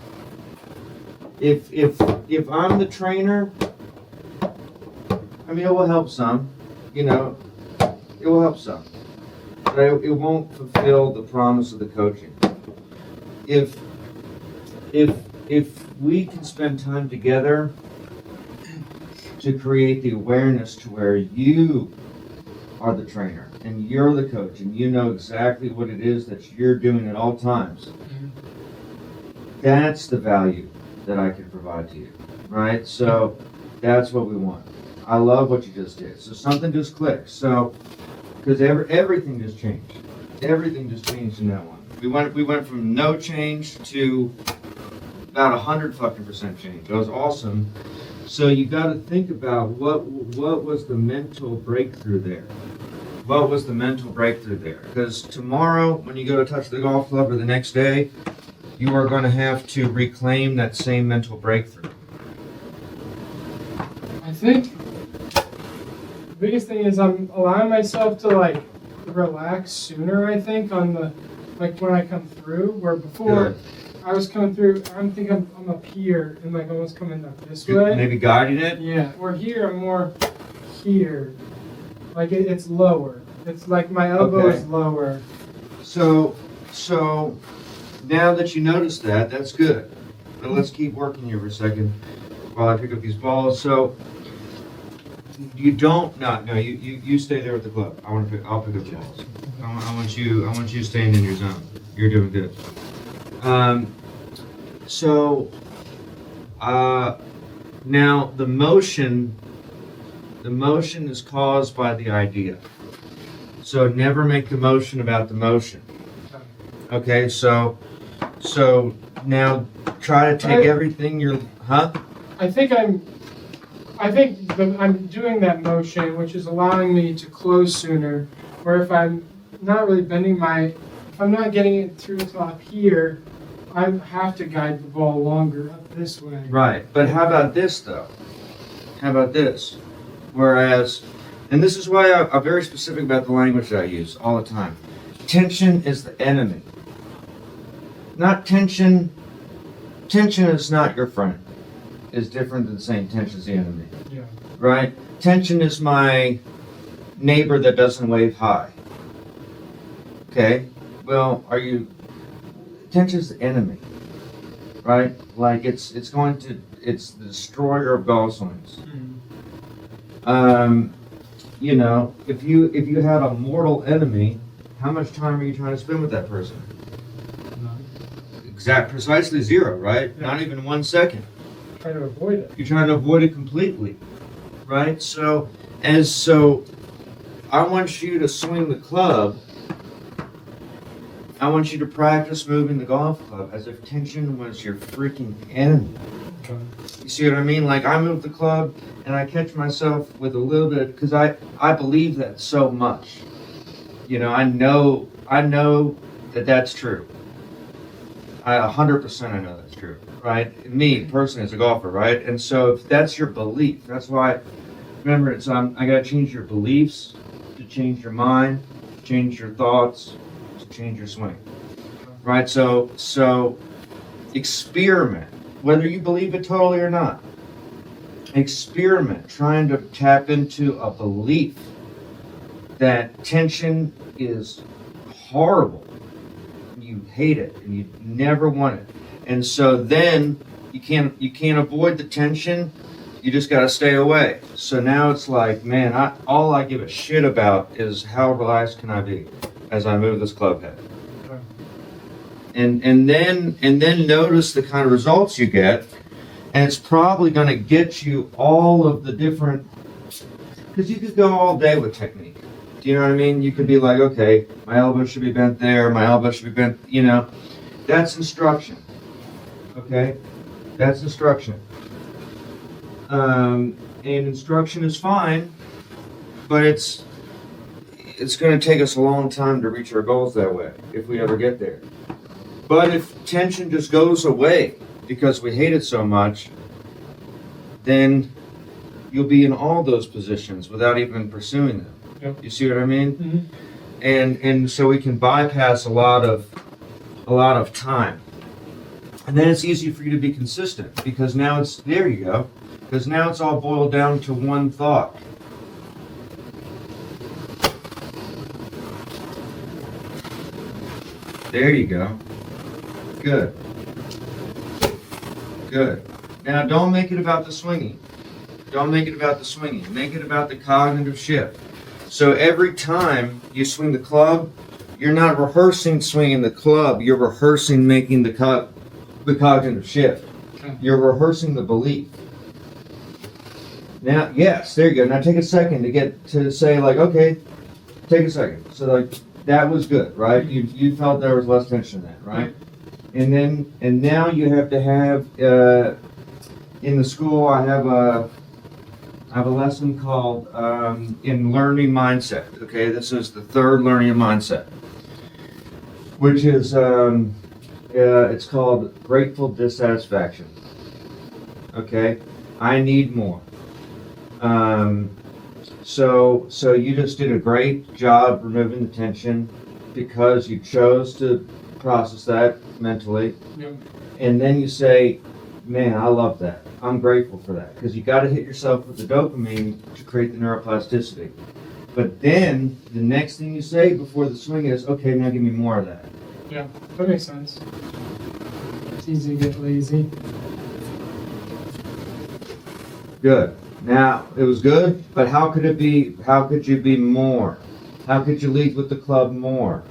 [SPEAKER 1] If I'm the trainer, I mean, it will help some, it will help some. But it won't fulfill the promise of the coaching. If we can spend time together to create the awareness to where you are the trainer and you're the coach and you know exactly what it is that you're doing at all times, that's the value that I can provide to you, right? So That's what we want. I love what you just did. So something just clicked. So, because everything just changed. Everything just changed in that one. We went from no change to about 100% change. That was awesome. So you got to think about what was the mental breakthrough there. What was the mental breakthrough there? Because tomorrow, when you go to touch the golf club, or the next day, you are going to have to reclaim that same mental breakthrough.
[SPEAKER 2] I think the biggest thing is I'm allowing myself to like relax sooner. I think on the like when I come through, where before
[SPEAKER 1] Good.
[SPEAKER 2] I was coming through, I'm thinking I'm up here and like almost coming up this way.
[SPEAKER 1] Maybe guiding it.
[SPEAKER 2] Yeah, or here I'm more here. Like it's lower. It's like my elbow
[SPEAKER 1] Okay.
[SPEAKER 2] is lower.
[SPEAKER 1] So now that you notice that, that's good. But let's keep working here for a second while I pick up these balls. So you don't you stay there with the club. I'll pick up the balls. I want you staying in your zone. You're doing good. Now the motion is caused by the idea. So never make the motion about the motion. Okay, so now try to take everything you're,
[SPEAKER 2] I think I'm doing that motion, which is allowing me to close sooner. Or if I'm not really bending if I'm not getting it through until up here, I have to guide the ball longer up this way.
[SPEAKER 1] Right, but how about this though? How about this? Whereas, and this is why I'm very specific about the language that I use all the time. Tension is the enemy. Not tension. Tension is not your friend. It's different than saying tension is the enemy.
[SPEAKER 2] Yeah.
[SPEAKER 1] Right? Tension is my neighbor that doesn't wave hi. Okay? Well, tension is the enemy. Right? Like it's the destroyer of golf swings.
[SPEAKER 2] Mm-hmm.
[SPEAKER 1] If you had a mortal enemy, how much time are you trying to spend with that person? Precisely zero, right?
[SPEAKER 2] Yeah.
[SPEAKER 1] Not even 1 second.
[SPEAKER 2] Try to avoid it.
[SPEAKER 1] You're trying to avoid it completely, right? So I want you to swing the club. I want you to practice moving the golf club as if tension was your freaking enemy.
[SPEAKER 2] Okay.
[SPEAKER 1] You see what I mean? Like I move the club and I catch myself with a little bit, because I believe that so much. I know that that's true. 100% I know that's true, right? Me, personally, as a golfer, right? And so if that's your belief, that's why, remember, I got to change your beliefs to change your mind, to change your thoughts, to change your swing, right? So experiment, whether you believe it totally or not. Experiment trying to tap into a belief that tension is horrible. You hate it and you never want it, and so then you can't avoid the tension. You just got to stay away. So now it's like, man, all I give a shit about is how relaxed can I be as I move this club head.
[SPEAKER 2] Okay.
[SPEAKER 1] And then notice the kind of results you get, and it's probably going to get you all of the different, because you could go all day with technique. Do you know what I mean? You could be like, okay, my elbow should be bent there, my elbow should be bent, That's instruction. Okay? That's instruction. And instruction is fine, but it's going to take us a long time to reach our goals that way, if we ever get there. But if tension just goes away because we hate it so much, then you'll be in all those positions without even pursuing them.
[SPEAKER 2] Yep.
[SPEAKER 1] You see what I mean?
[SPEAKER 2] Mm-hmm.
[SPEAKER 1] And so we can bypass a lot of time. And then it's easy for you to be consistent, because now there you go. Because now it's all boiled down to one thought. There you go. Good. Good. Now don't make it about the swinging. Don't make it about the swinging. Make it about the cognitive shift. So every time you swing the club, you're not rehearsing swinging the club. You're rehearsing making the cognitive shift.
[SPEAKER 2] Okay.
[SPEAKER 1] You're rehearsing the belief. Now, yes, there you go. Now take a second to get to say like, okay, take a second. So like that was good, right? You felt there was less tension then, right? And now you have to have in the school I have a lesson called in learning mindset. Okay, this is the third learning mindset, which is it's called grateful dissatisfaction. Okay, I need more. So you just did a great job removing the tension because you chose to process that mentally.
[SPEAKER 2] Yep.
[SPEAKER 1] And then you say, man, I love that. I'm grateful for that. Because you got to hit yourself with the dopamine to create the neuroplasticity. But then the next thing you say before the swing is, okay, now give me more of that.
[SPEAKER 2] Yeah, that makes sense. It's easy to get lazy.
[SPEAKER 1] Good. Now, it was good, but how could it be, how could you be more? How could you lead with the club more?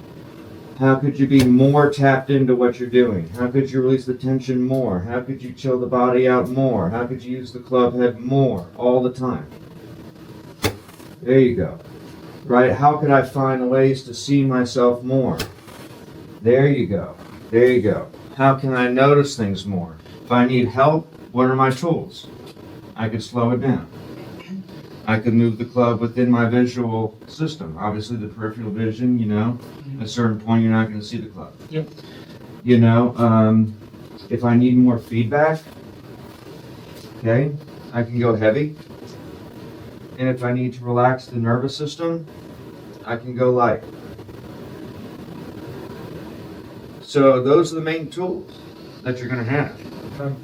[SPEAKER 1] How could you be more tapped into what you're doing? How could you release the tension more? How could you chill the body out more? How could you use the club head more all the time? There you go. Right? How could I find ways to see myself more? There you go. There you go. How can I notice things more? If I need help, what are my tools? I could slow it down. I could move the club within my visual system. Obviously, the peripheral vision, at a certain point, you're not going to see the club.
[SPEAKER 2] Yep.
[SPEAKER 1] If I need more feedback, okay, I can go heavy. And if I need to relax the nervous system, I can go light. So those are the main tools that you're going to have.
[SPEAKER 2] Okay.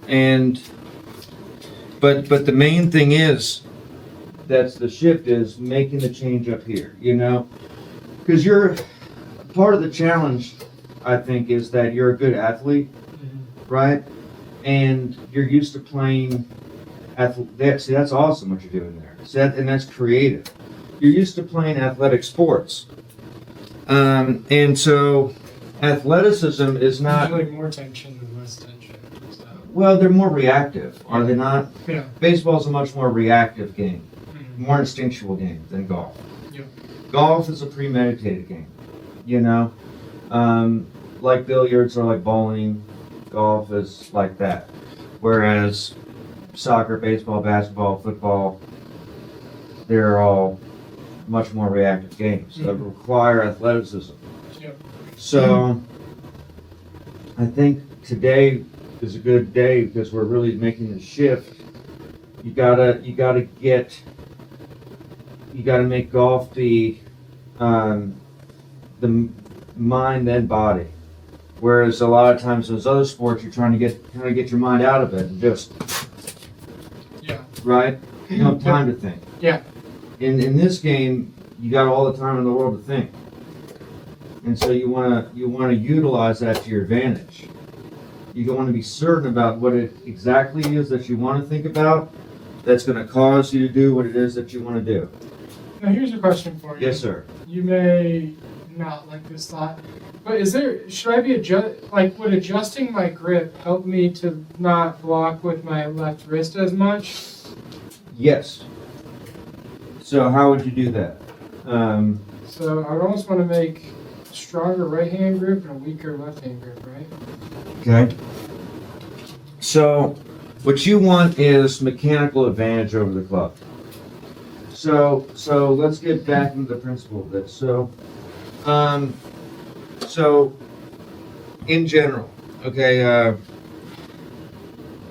[SPEAKER 1] And but the main thing is that's the shift is making the change up here, because you're part of the challenge, I think, is that you're a good athlete, right? And you're used to playing see, that's awesome what you're doing there. And that's creative. You're used to playing athletic sports, and so athleticism is not
[SPEAKER 2] usually more tension than less tension. So.
[SPEAKER 1] Well, they're more reactive, are they not?
[SPEAKER 2] Yeah.
[SPEAKER 1] Baseball's a much more reactive game,
[SPEAKER 2] Mm-hmm.
[SPEAKER 1] more instinctual game than golf.
[SPEAKER 2] Yep.
[SPEAKER 1] Golf is a premeditated game, like billiards or like bowling. Golf is like that, whereas soccer, baseball, basketball, football, they're all much more reactive games that require athleticism.
[SPEAKER 2] Yep.
[SPEAKER 1] So I think today is a good day because we're really making the shift. You gotta make golf the mind then body. Whereas a lot of times those other sports, you're trying to get your mind out of it and just right. You don't have time to think.
[SPEAKER 2] Yeah.
[SPEAKER 1] In this game, you got all the time in the world to think, and so you want to utilize that to your advantage. You want to be certain about what it exactly is that you want to think about that's going to cause you to do what it is that you want to do.
[SPEAKER 2] Now here's a question for you.
[SPEAKER 1] Yes, sir.
[SPEAKER 2] You may not like this thought, but should I be would adjusting my grip help me to not block with my left wrist as much?
[SPEAKER 1] Yes. So how would you do that?
[SPEAKER 2] So I would almost want to make a stronger right hand grip and a weaker left hand grip, right?
[SPEAKER 1] Okay. So what you want is mechanical advantage over the club. So let's get back into the principle of this. So in general, okay,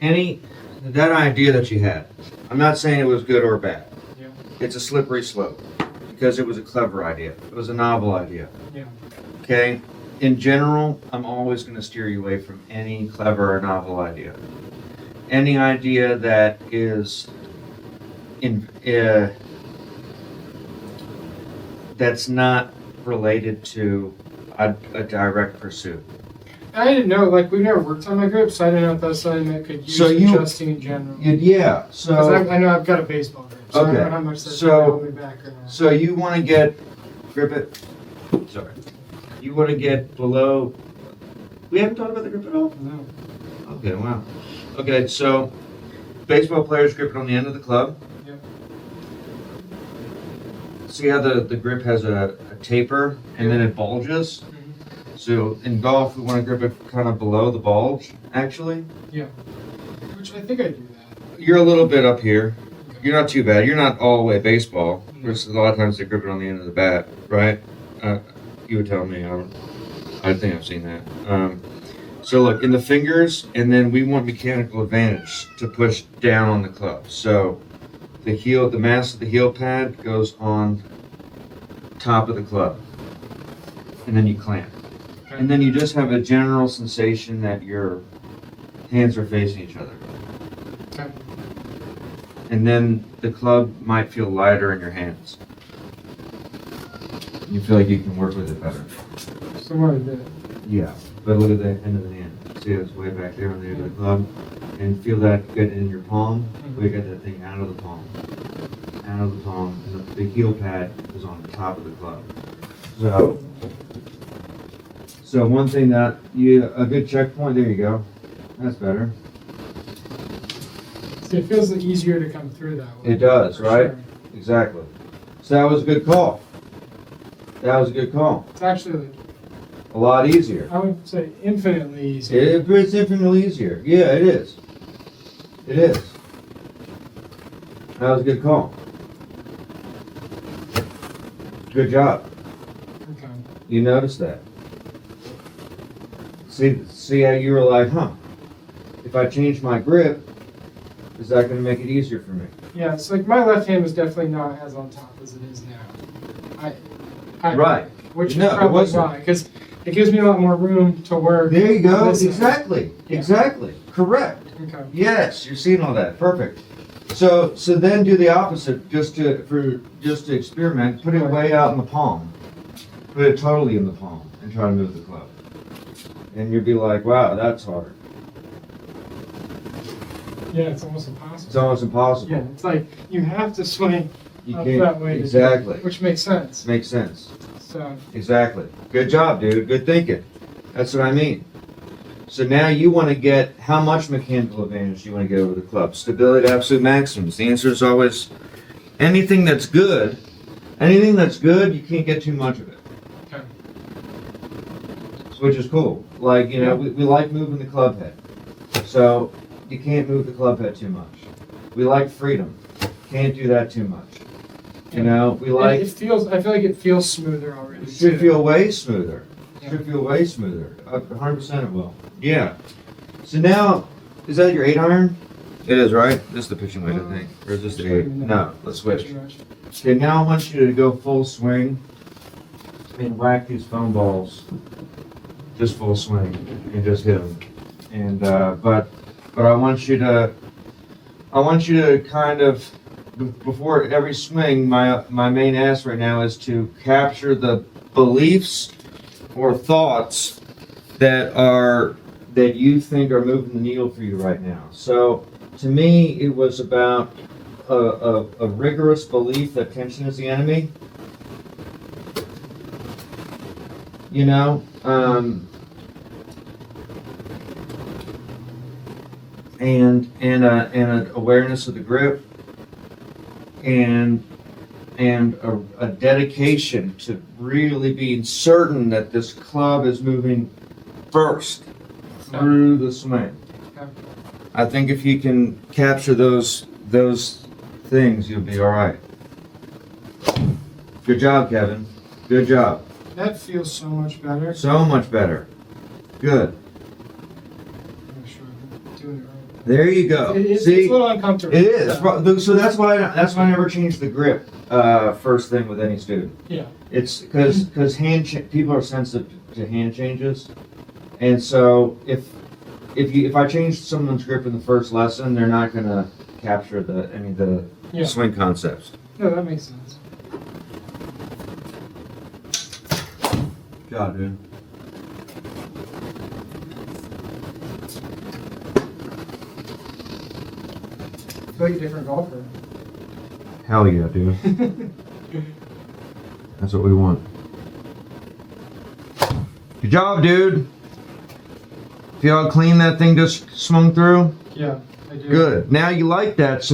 [SPEAKER 1] that idea that you had, I'm not saying it was good or bad.
[SPEAKER 2] Yeah.
[SPEAKER 1] It's a slippery slope because it was a clever idea. It was a novel idea.
[SPEAKER 2] Yeah.
[SPEAKER 1] Okay? In general, I'm always going to steer you away from any clever or novel idea. Any idea that is that's not related to a direct pursuit.
[SPEAKER 2] I didn't know, we've never worked on my grip, so I didn't know if that's something that could use adjusting in general.
[SPEAKER 1] Yeah, so...
[SPEAKER 2] Because I know I've got a baseball grip, so I don't know how much that's going to hold me back or not.
[SPEAKER 1] So you want to grip it, sorry. You want to get below... We haven't talked about the grip at all?
[SPEAKER 2] No.
[SPEAKER 1] Okay, wow. Okay, so baseball players grip it on the end of the club.
[SPEAKER 2] Yep.
[SPEAKER 1] See how the grip has a taper and then it bulges?
[SPEAKER 2] Mm-hmm.
[SPEAKER 1] So in golf, we want to grip it kind of below the bulge, actually.
[SPEAKER 2] Yeah. Which I think I do that.
[SPEAKER 1] You're a little bit up here.
[SPEAKER 2] Okay.
[SPEAKER 1] You're not too bad. You're not all the way baseball. Versus a lot of times they grip it on the end of the bat, right? You would tell me. I think I've seen that. So look, in the fingers, and then we want mechanical advantage to push down on the club. So the mass of the heel pad goes on top of the club, and then you clamp.
[SPEAKER 2] Okay.
[SPEAKER 1] And then you just have a general sensation that your hands are facing each other.
[SPEAKER 2] Okay.
[SPEAKER 1] And then the club might feel lighter in your hands. You feel like you can work with it better.
[SPEAKER 2] Somewhere I did.
[SPEAKER 1] Yeah, but look at the end of the hand. See, it's way back there on the end of the club. And feel that get in your palm. We get that thing out of the palm. Out of the palm. And the heel pad is on the top of the club. So one thing that a good checkpoint, there you go. That's better.
[SPEAKER 2] See, it feels easier to come through that way.
[SPEAKER 1] It does,
[SPEAKER 2] For
[SPEAKER 1] right?
[SPEAKER 2] sure.
[SPEAKER 1] Exactly. So that was a good call. That was a good call.
[SPEAKER 2] It's actually,
[SPEAKER 1] A lot easier.
[SPEAKER 2] I would say, infinitely easier.
[SPEAKER 1] It's infinitely easier. Yeah, it is. It is. That was a good call. Good job.
[SPEAKER 2] Okay.
[SPEAKER 1] You noticed that. See how you were like, huh? If I change my grip, is that going to make it easier for me?
[SPEAKER 2] Yeah, it's like my left hand was definitely not as on top as it is now.
[SPEAKER 1] Right.
[SPEAKER 2] Which
[SPEAKER 1] No,
[SPEAKER 2] is
[SPEAKER 1] it
[SPEAKER 2] probably
[SPEAKER 1] wasn't.
[SPEAKER 2] why, because it gives me a lot more room to work.
[SPEAKER 1] There you go.
[SPEAKER 2] this side.
[SPEAKER 1] Exactly.
[SPEAKER 2] Yeah.
[SPEAKER 1] Exactly. Correct.
[SPEAKER 2] Okay.
[SPEAKER 1] Yes, you're seeing all that. Perfect. So then do the opposite, just to experiment. Put it way out in the palm. Put it totally in the palm and try to move the club. And you'll be like, wow, that's hard.
[SPEAKER 2] Yeah, it's almost impossible.
[SPEAKER 1] It's almost impossible.
[SPEAKER 2] Yeah, it's like you have to swing
[SPEAKER 1] You
[SPEAKER 2] up
[SPEAKER 1] can't
[SPEAKER 2] that way.
[SPEAKER 1] exactly.
[SPEAKER 2] Which makes sense.
[SPEAKER 1] Makes sense.
[SPEAKER 2] So
[SPEAKER 1] Exactly. Good job, dude. Good thinking. That's what I mean. So now you want to get, how much mechanical advantage do you want to get over the club? Stability to absolute maximums. The answer is always anything that's good. Anything that's good, you can't get too much of it.
[SPEAKER 2] okay.
[SPEAKER 1] Which is cool. Like, you know, we like moving the club head. So you can't move the club head too much. We like freedom. Can't do that too much. You know, we like,
[SPEAKER 2] It feels. I feel like it feels smoother already.
[SPEAKER 1] it should
[SPEAKER 2] too.
[SPEAKER 1] feel way smoother.
[SPEAKER 2] Yeah.
[SPEAKER 1] Should feel way smoother. 100% it will. Yeah. So now, is that your 8-iron? It is, right? This is the pitching wedge, I think. Or is this the 8? No, let's switch.
[SPEAKER 2] Pretty much.
[SPEAKER 1] Okay, now I want you to go full swing and whack these foam balls. Just full swing and just hit them. And but I want you to kind of before every swing. My main ask right now is to capture the beliefs or thoughts that you think are moving the needle for you right now. So to me, it was about a rigorous belief that tension is the enemy. You know, and an awareness of the grip, and a dedication to really being certain that this club is moving first through the swing.
[SPEAKER 2] Okay.
[SPEAKER 1] I think if you can capture those things, you'll be all right. Good job, Kevin. Good job.
[SPEAKER 2] That feels so much better.
[SPEAKER 1] So much better. Good.
[SPEAKER 2] I'm sure I'm doing it right.
[SPEAKER 1] There you go.
[SPEAKER 2] It's
[SPEAKER 1] See,
[SPEAKER 2] a little uncomfortable.
[SPEAKER 1] it is.
[SPEAKER 2] So,
[SPEAKER 1] So that's why I never change the grip first thing with any student.
[SPEAKER 2] yeah.
[SPEAKER 1] It's because people are sensitive to hand changes, and so if I change someone's grip in the first lesson, they're not gonna capture the
[SPEAKER 2] Yeah.
[SPEAKER 1] swing concepts.
[SPEAKER 2] No, that makes sense.
[SPEAKER 1] Good job, dude.
[SPEAKER 2] I feel like a different golfer.
[SPEAKER 1] Hell yeah, dude. That's what we want. Good job, dude. See how clean that thing just swung through?
[SPEAKER 2] Yeah. I do.
[SPEAKER 1] Good. Now you like that.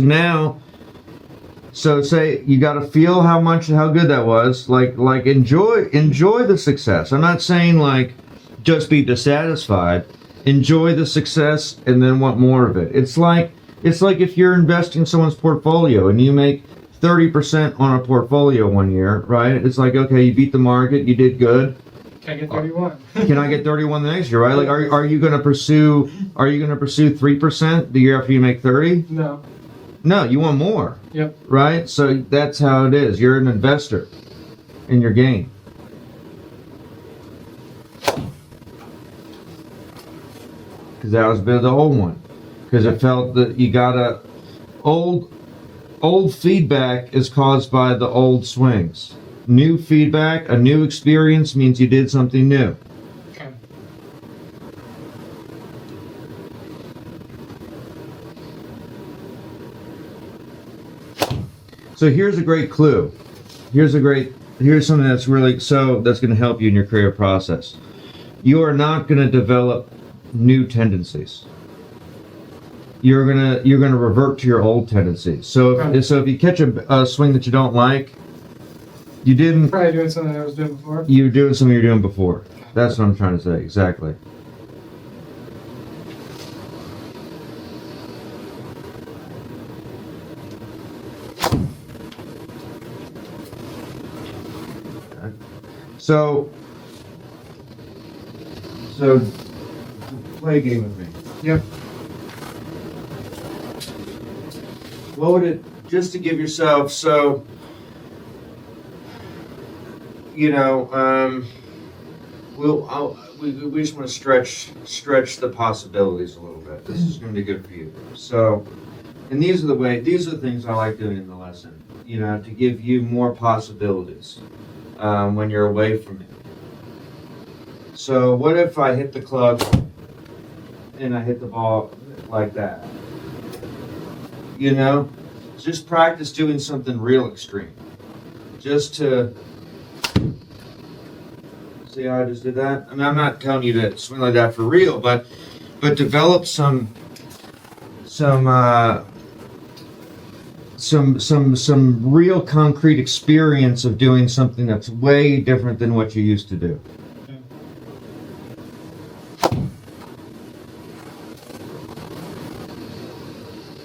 [SPEAKER 1] So say you got to feel how good that was. Like enjoy the success. I'm not saying like just be dissatisfied. Enjoy the success and then want more of it. It's like if you're investing in someone's portfolio and you make 30% on a portfolio one year, right? It's like, okay, you beat the market, you did good.
[SPEAKER 2] Can I get 31?
[SPEAKER 1] Can I get 31 the next year, right? Like, are you going to pursue 3% the year after you make 30?
[SPEAKER 2] No.
[SPEAKER 1] No, you want more.
[SPEAKER 2] Yep.
[SPEAKER 1] Right? So that's how it is. You're an investor in your game. Because that was a bit of the old one. Because it felt that you got old feedback is caused by the old swings. New feedback, a new experience means you did something new.
[SPEAKER 2] Okay.
[SPEAKER 1] So here's a great clue. Here's something that's going to help you in your creative process. You are not going to develop new tendencies. You're gonna revert to your old tendencies. So if you catch a swing that you don't like, you didn't.
[SPEAKER 2] Probably doing something I was doing before.
[SPEAKER 1] You're doing something you're doing before. That's what I'm trying to say. Exactly. So play a game with me.
[SPEAKER 2] Yep.
[SPEAKER 1] What would it, just to give yourself, we just want to stretch the possibilities a little bit. This is going to be good for you. So, and these are the things I like doing in the lesson, to give you more possibilities when you're away from it. So what if I hit the club and I hit the ball like that? Just practice doing something real extreme. Just to see how I just did that. I mean, I'm not telling you to swing like that for real, but develop some real concrete experience of doing something that's way different than what you used to do.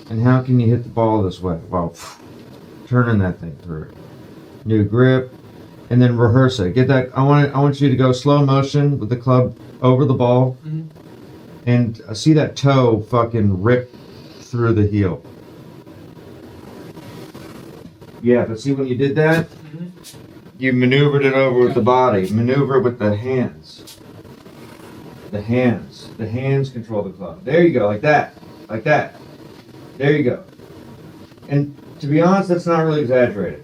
[SPEAKER 1] And how can you hit the ball this way? Well, turning that thing through. New grip, and then rehearse it. Get that. I want you to go slow motion with the club over the ball, and see that toe fucking rip through the heel. Yeah, but see when you did that, you maneuvered it over with the body. Maneuver with the hands. The hands control the club. There you go, like that. There you go. And to be honest, that's not really exaggerated,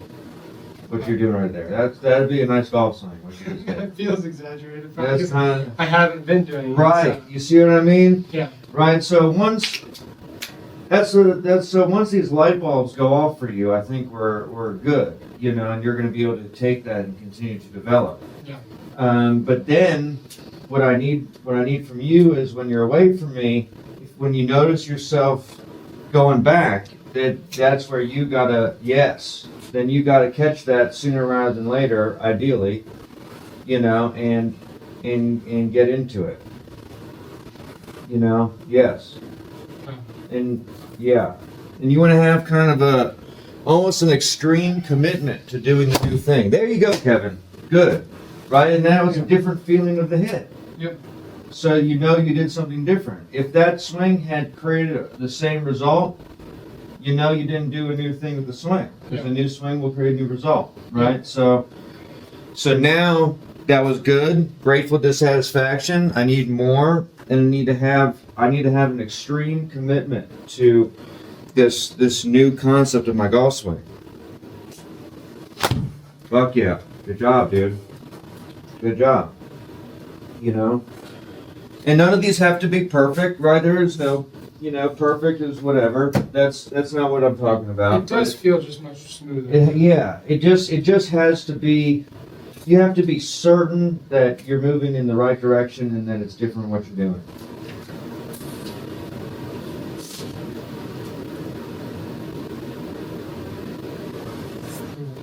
[SPEAKER 1] what you're doing right there. That'd be a nice golf swing. What you just did.
[SPEAKER 2] It feels exaggerated.
[SPEAKER 1] That's kind of,
[SPEAKER 2] I haven't been doing it.
[SPEAKER 1] right.
[SPEAKER 2] So.
[SPEAKER 1] You see what I mean?
[SPEAKER 2] Yeah.
[SPEAKER 1] Right. So once these light bulbs go off for you, I think we're good. And you're going to be able to take that and continue to develop.
[SPEAKER 2] Yeah.
[SPEAKER 1] But then, what I need from you is when you're away from me, when you notice yourself going back, that's where you gotta then you gotta catch that sooner rather than later, ideally, and get into it. Yes. And you want to have kind of almost an extreme commitment to doing the new thing. There you go, Kevin. Good. Right? And that was a different feeling of the hit.
[SPEAKER 2] Yep.
[SPEAKER 1] So you did something different. If that swing had created the same result, you didn't do a new thing with the swing. Because the new swing will create a new result, right? So now that was good. Grateful dissatisfaction. I need more, and I need to have an extreme commitment to this new concept of my golf swing. Fuck yeah. Good job, dude. Good job. And none of these have to be perfect, right? There is no, perfect is whatever. That's not what I'm talking about.
[SPEAKER 2] It does feel just much smoother.
[SPEAKER 1] It just has to be. You have to be certain that you're moving in the right direction and that it's different what you're doing.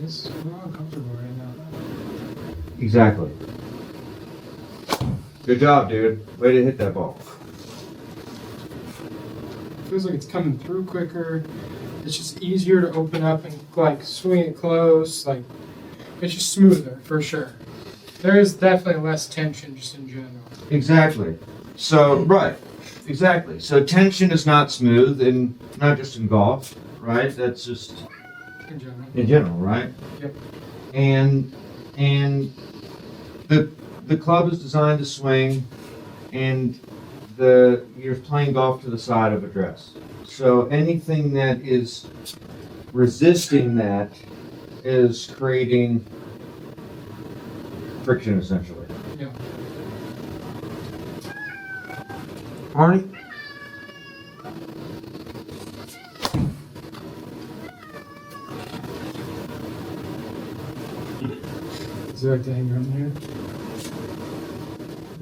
[SPEAKER 2] We're all comfortable right now.
[SPEAKER 1] Exactly. Good job, dude. Way to hit that ball.
[SPEAKER 2] Feels like it's coming through quicker. It's just easier to open up and like swing it close. Like it's just smoother for sure. There is definitely less tension just in general.
[SPEAKER 1] Exactly. So, right. Exactly. So tension is not smooth, and not just in golf, right? That's just
[SPEAKER 2] In general.
[SPEAKER 1] in general, right?
[SPEAKER 2] Yep.
[SPEAKER 1] And the club is designed to swing, and you're playing golf to the side of a dress. So anything that is resisting that is creating friction, essentially.
[SPEAKER 2] Yeah.
[SPEAKER 1] Arnie?
[SPEAKER 2] Is there like the hanger on here?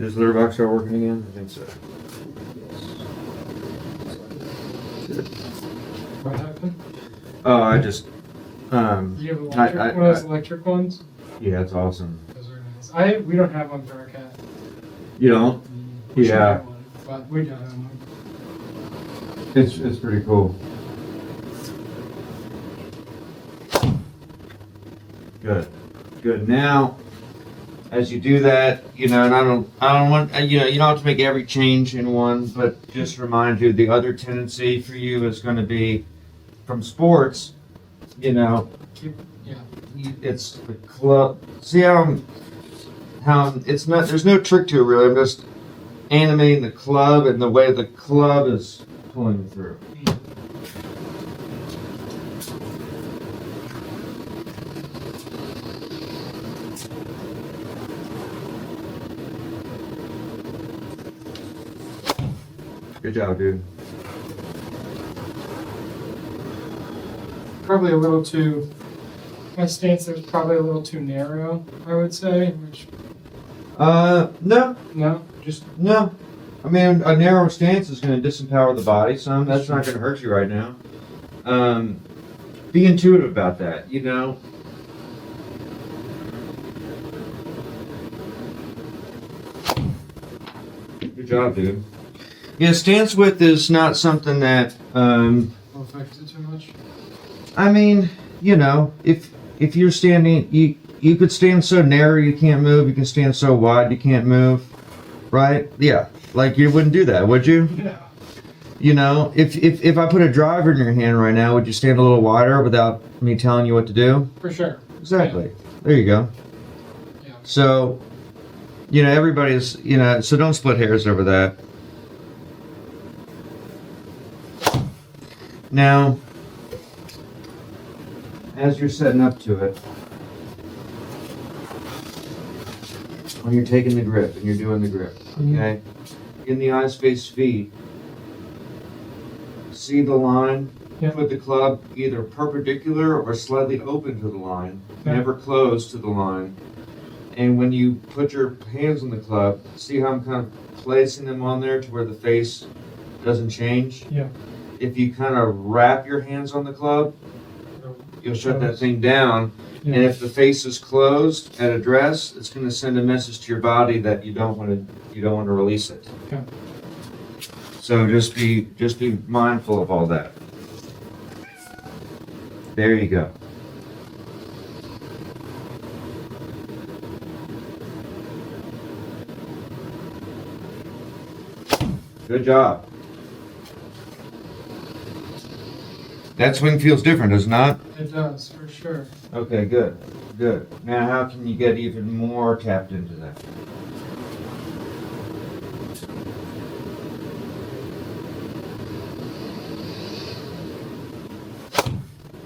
[SPEAKER 1] Is the litter box start working again? I think so.
[SPEAKER 2] What happened?
[SPEAKER 1] Oh, I just,
[SPEAKER 2] Do you have electric, one of those electric ones?
[SPEAKER 1] yeah, it's awesome.
[SPEAKER 2] Those are nice. We don't have one for our cat.
[SPEAKER 1] You don't?
[SPEAKER 2] We should
[SPEAKER 1] Yeah.
[SPEAKER 2] have one, but we don't have one.
[SPEAKER 1] It's pretty cool. Good. Good. Now, as you do that, and I don't want, you don't have to make every change in one, but just remind you the other tendency for you is going to be from sports,
[SPEAKER 2] Yeah.
[SPEAKER 1] it's the club. See how it's not, there's no trick to it really. I'm just animating the club and the way the club is pulling through. Good job, dude.
[SPEAKER 2] Probably a little too. My stance is probably a little too narrow, I would say. Which
[SPEAKER 1] No.
[SPEAKER 2] no.
[SPEAKER 1] I mean, a narrow stance is going to disempower the body some. That's not going to hurt you right now. Be intuitive about that, Good job, dude. Yeah, stance width is not something that,
[SPEAKER 2] Will affect it too much.
[SPEAKER 1] I mean, if you're standing, you could stand so narrow you can't move, you can stand so wide you can't move, right? Yeah, like you wouldn't do that, would you?
[SPEAKER 2] Yeah.
[SPEAKER 1] If I put a driver in your hand right now, would you stand a little wider without me telling you what to do?
[SPEAKER 2] For sure.
[SPEAKER 1] Exactly. There you go.
[SPEAKER 2] Yeah.
[SPEAKER 1] So, everybody's, so don't split hairs over that. Now, as you're setting up to it, when you're taking the grip and you're doing the grip, okay? In the eye space feet, see the line,
[SPEAKER 2] Yeah.
[SPEAKER 1] put the club either perpendicular or slightly open to the line,
[SPEAKER 2] Yeah.
[SPEAKER 1] never closed to the line. And when you put your hands on the club, see how I'm kind of placing them on there to where the face doesn't change?
[SPEAKER 2] Yeah.
[SPEAKER 1] If you kind of wrap your hands on the club, you'll shut that thing down.
[SPEAKER 2] Yeah.
[SPEAKER 1] And if the face is closed at address, it's going to send a message to your body that you don't want to release it.
[SPEAKER 2] Okay.
[SPEAKER 1] So just be mindful of all that. There you go. Good job. That swing feels different, does it not?
[SPEAKER 2] It does, for sure.
[SPEAKER 1] Okay, good. Good. Now how can you get even more tapped into that?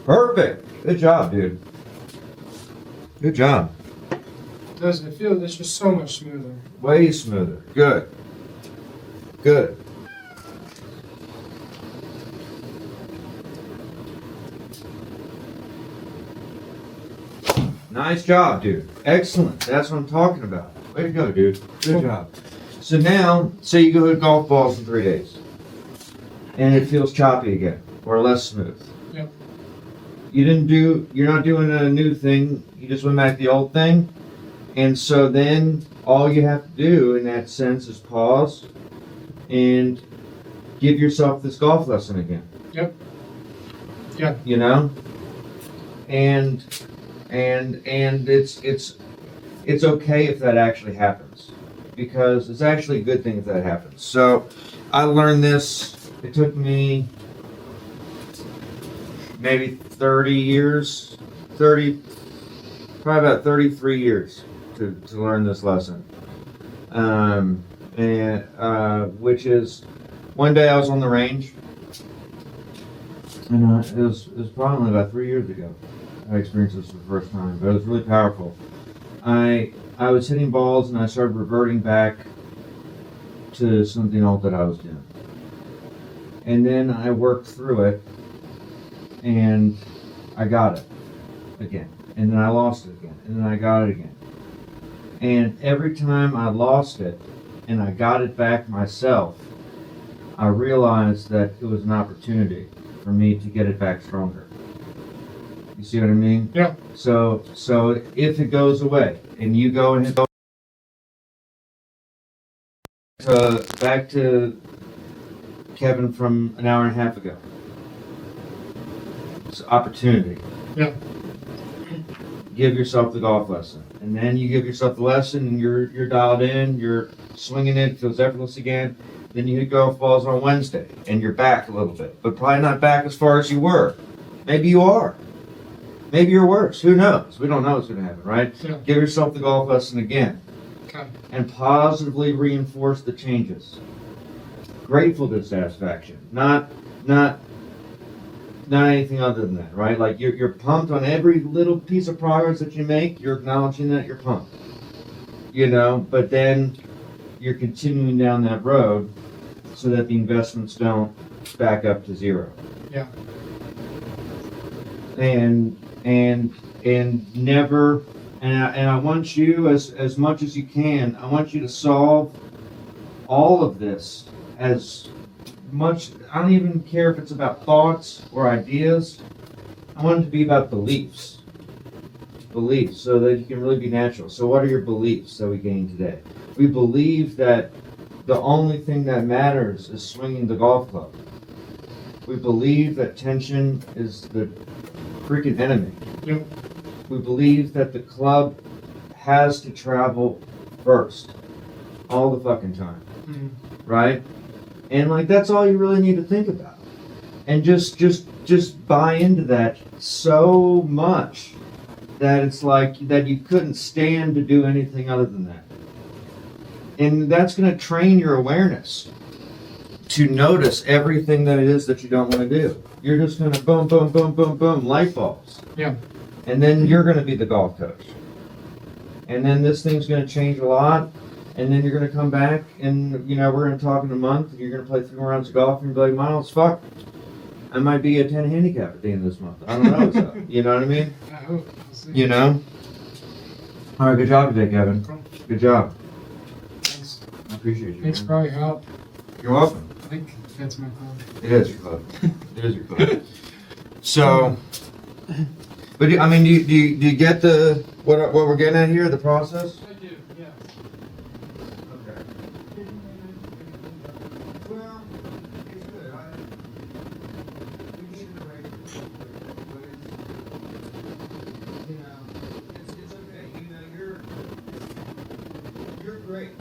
[SPEAKER 1] Perfect. Good job, dude. Good job.
[SPEAKER 2] Doesn't it feel? It's just so much smoother.
[SPEAKER 1] Way smoother. Good. Good. Nice job, dude. Excellent. That's what I'm talking about. Way to go, dude. Good job. So now, say you go hit golf balls in 3 days, and it feels choppy again, or less smooth.
[SPEAKER 2] Yep.
[SPEAKER 1] You're not doing a new thing. You just went back to the old thing. And so then all you have to do in that sense is pause and give yourself this golf lesson again.
[SPEAKER 2] Yep. Yeah.
[SPEAKER 1] You know? And it's okay if that actually happens. Because it's actually a good thing if that happens. So I learned this, it took me maybe 30 years, probably about 33 years to learn this lesson. Which is, one day I was on the range, and it was probably about 3 years ago. I experienced this for the first time, but it was really powerful. I was hitting balls and I started reverting back to something old that I was doing. And then I worked through it and I got it again. And then I lost it again. And then I got it again. And every time I lost it and I got it back myself, I realized that it was an opportunity for me to get it back stronger. You see what I mean?
[SPEAKER 2] Yeah.
[SPEAKER 1] So if it goes away and you go and hit back to Kevin from an hour and a half ago. It's an opportunity.
[SPEAKER 2] Yeah.
[SPEAKER 1] Give yourself the golf lesson. And then you give yourself the lesson and you're dialed in, you're swinging it, feels effortless again. Then you hit golf balls on Wednesday and you're back a little bit. But probably not back as far as you were. Maybe you are. Maybe you're worse. Who knows? We don't know what's going to happen, right?
[SPEAKER 2] Yeah.
[SPEAKER 1] Give yourself the golf lesson again.
[SPEAKER 2] Okay.
[SPEAKER 1] And positively reinforce the changes. Grateful dissatisfaction, not anything other than that, right? Like you're pumped on every little piece of progress that you make. You're acknowledging that you're pumped, you know. But then you're continuing down that road so that the investments don't back up to zero.
[SPEAKER 2] Yeah.
[SPEAKER 1] And never. And I want you, as much as you can, I want you to solve all of this as much. I don't even care if it's about thoughts or ideas. I want it to be about beliefs. Beliefs, so that you can really be natural. So what are your beliefs that we gain today? We believe that the only thing that matters is swinging the golf club. We believe that tension is the freaking enemy.
[SPEAKER 2] Yep.
[SPEAKER 1] We believe that the club has to travel first all the fucking time, right? And like that's all you really need to think about, and just buy into that so much that it's like that you couldn't stand to do anything other than that. And that's going to train your awareness to notice everything that it is that you don't want to do. You're just going to boom, boom, boom, boom, boom, light bulbs.
[SPEAKER 2] Yeah.
[SPEAKER 1] And then you're going to be the golf coach. And then this thing's going to change a lot. And then you're going to come back and, you know, we're going to talk in a month. And you're going to play 3 more rounds of golf and you'll be like, Miles, fuck. I might be a 10 handicap at the end of this month. I don't know what's up. You know what I mean?
[SPEAKER 2] I hope. We'll see.
[SPEAKER 1] You know? All right, good job today, Kevin.
[SPEAKER 2] Cool.
[SPEAKER 1] Good job.
[SPEAKER 2] Thanks.
[SPEAKER 1] I appreciate you.
[SPEAKER 2] Thanks
[SPEAKER 1] man.
[SPEAKER 2] for all your help.
[SPEAKER 1] You're welcome.
[SPEAKER 2] I think that's my club.
[SPEAKER 1] It is your club. It is your club. So, but I mean, do you get the what we're getting at here? The process.
[SPEAKER 2] I do. Yeah.
[SPEAKER 1] Okay. Well, it's good. We need to write it, but it's, you know, it's okay. You know, you're great.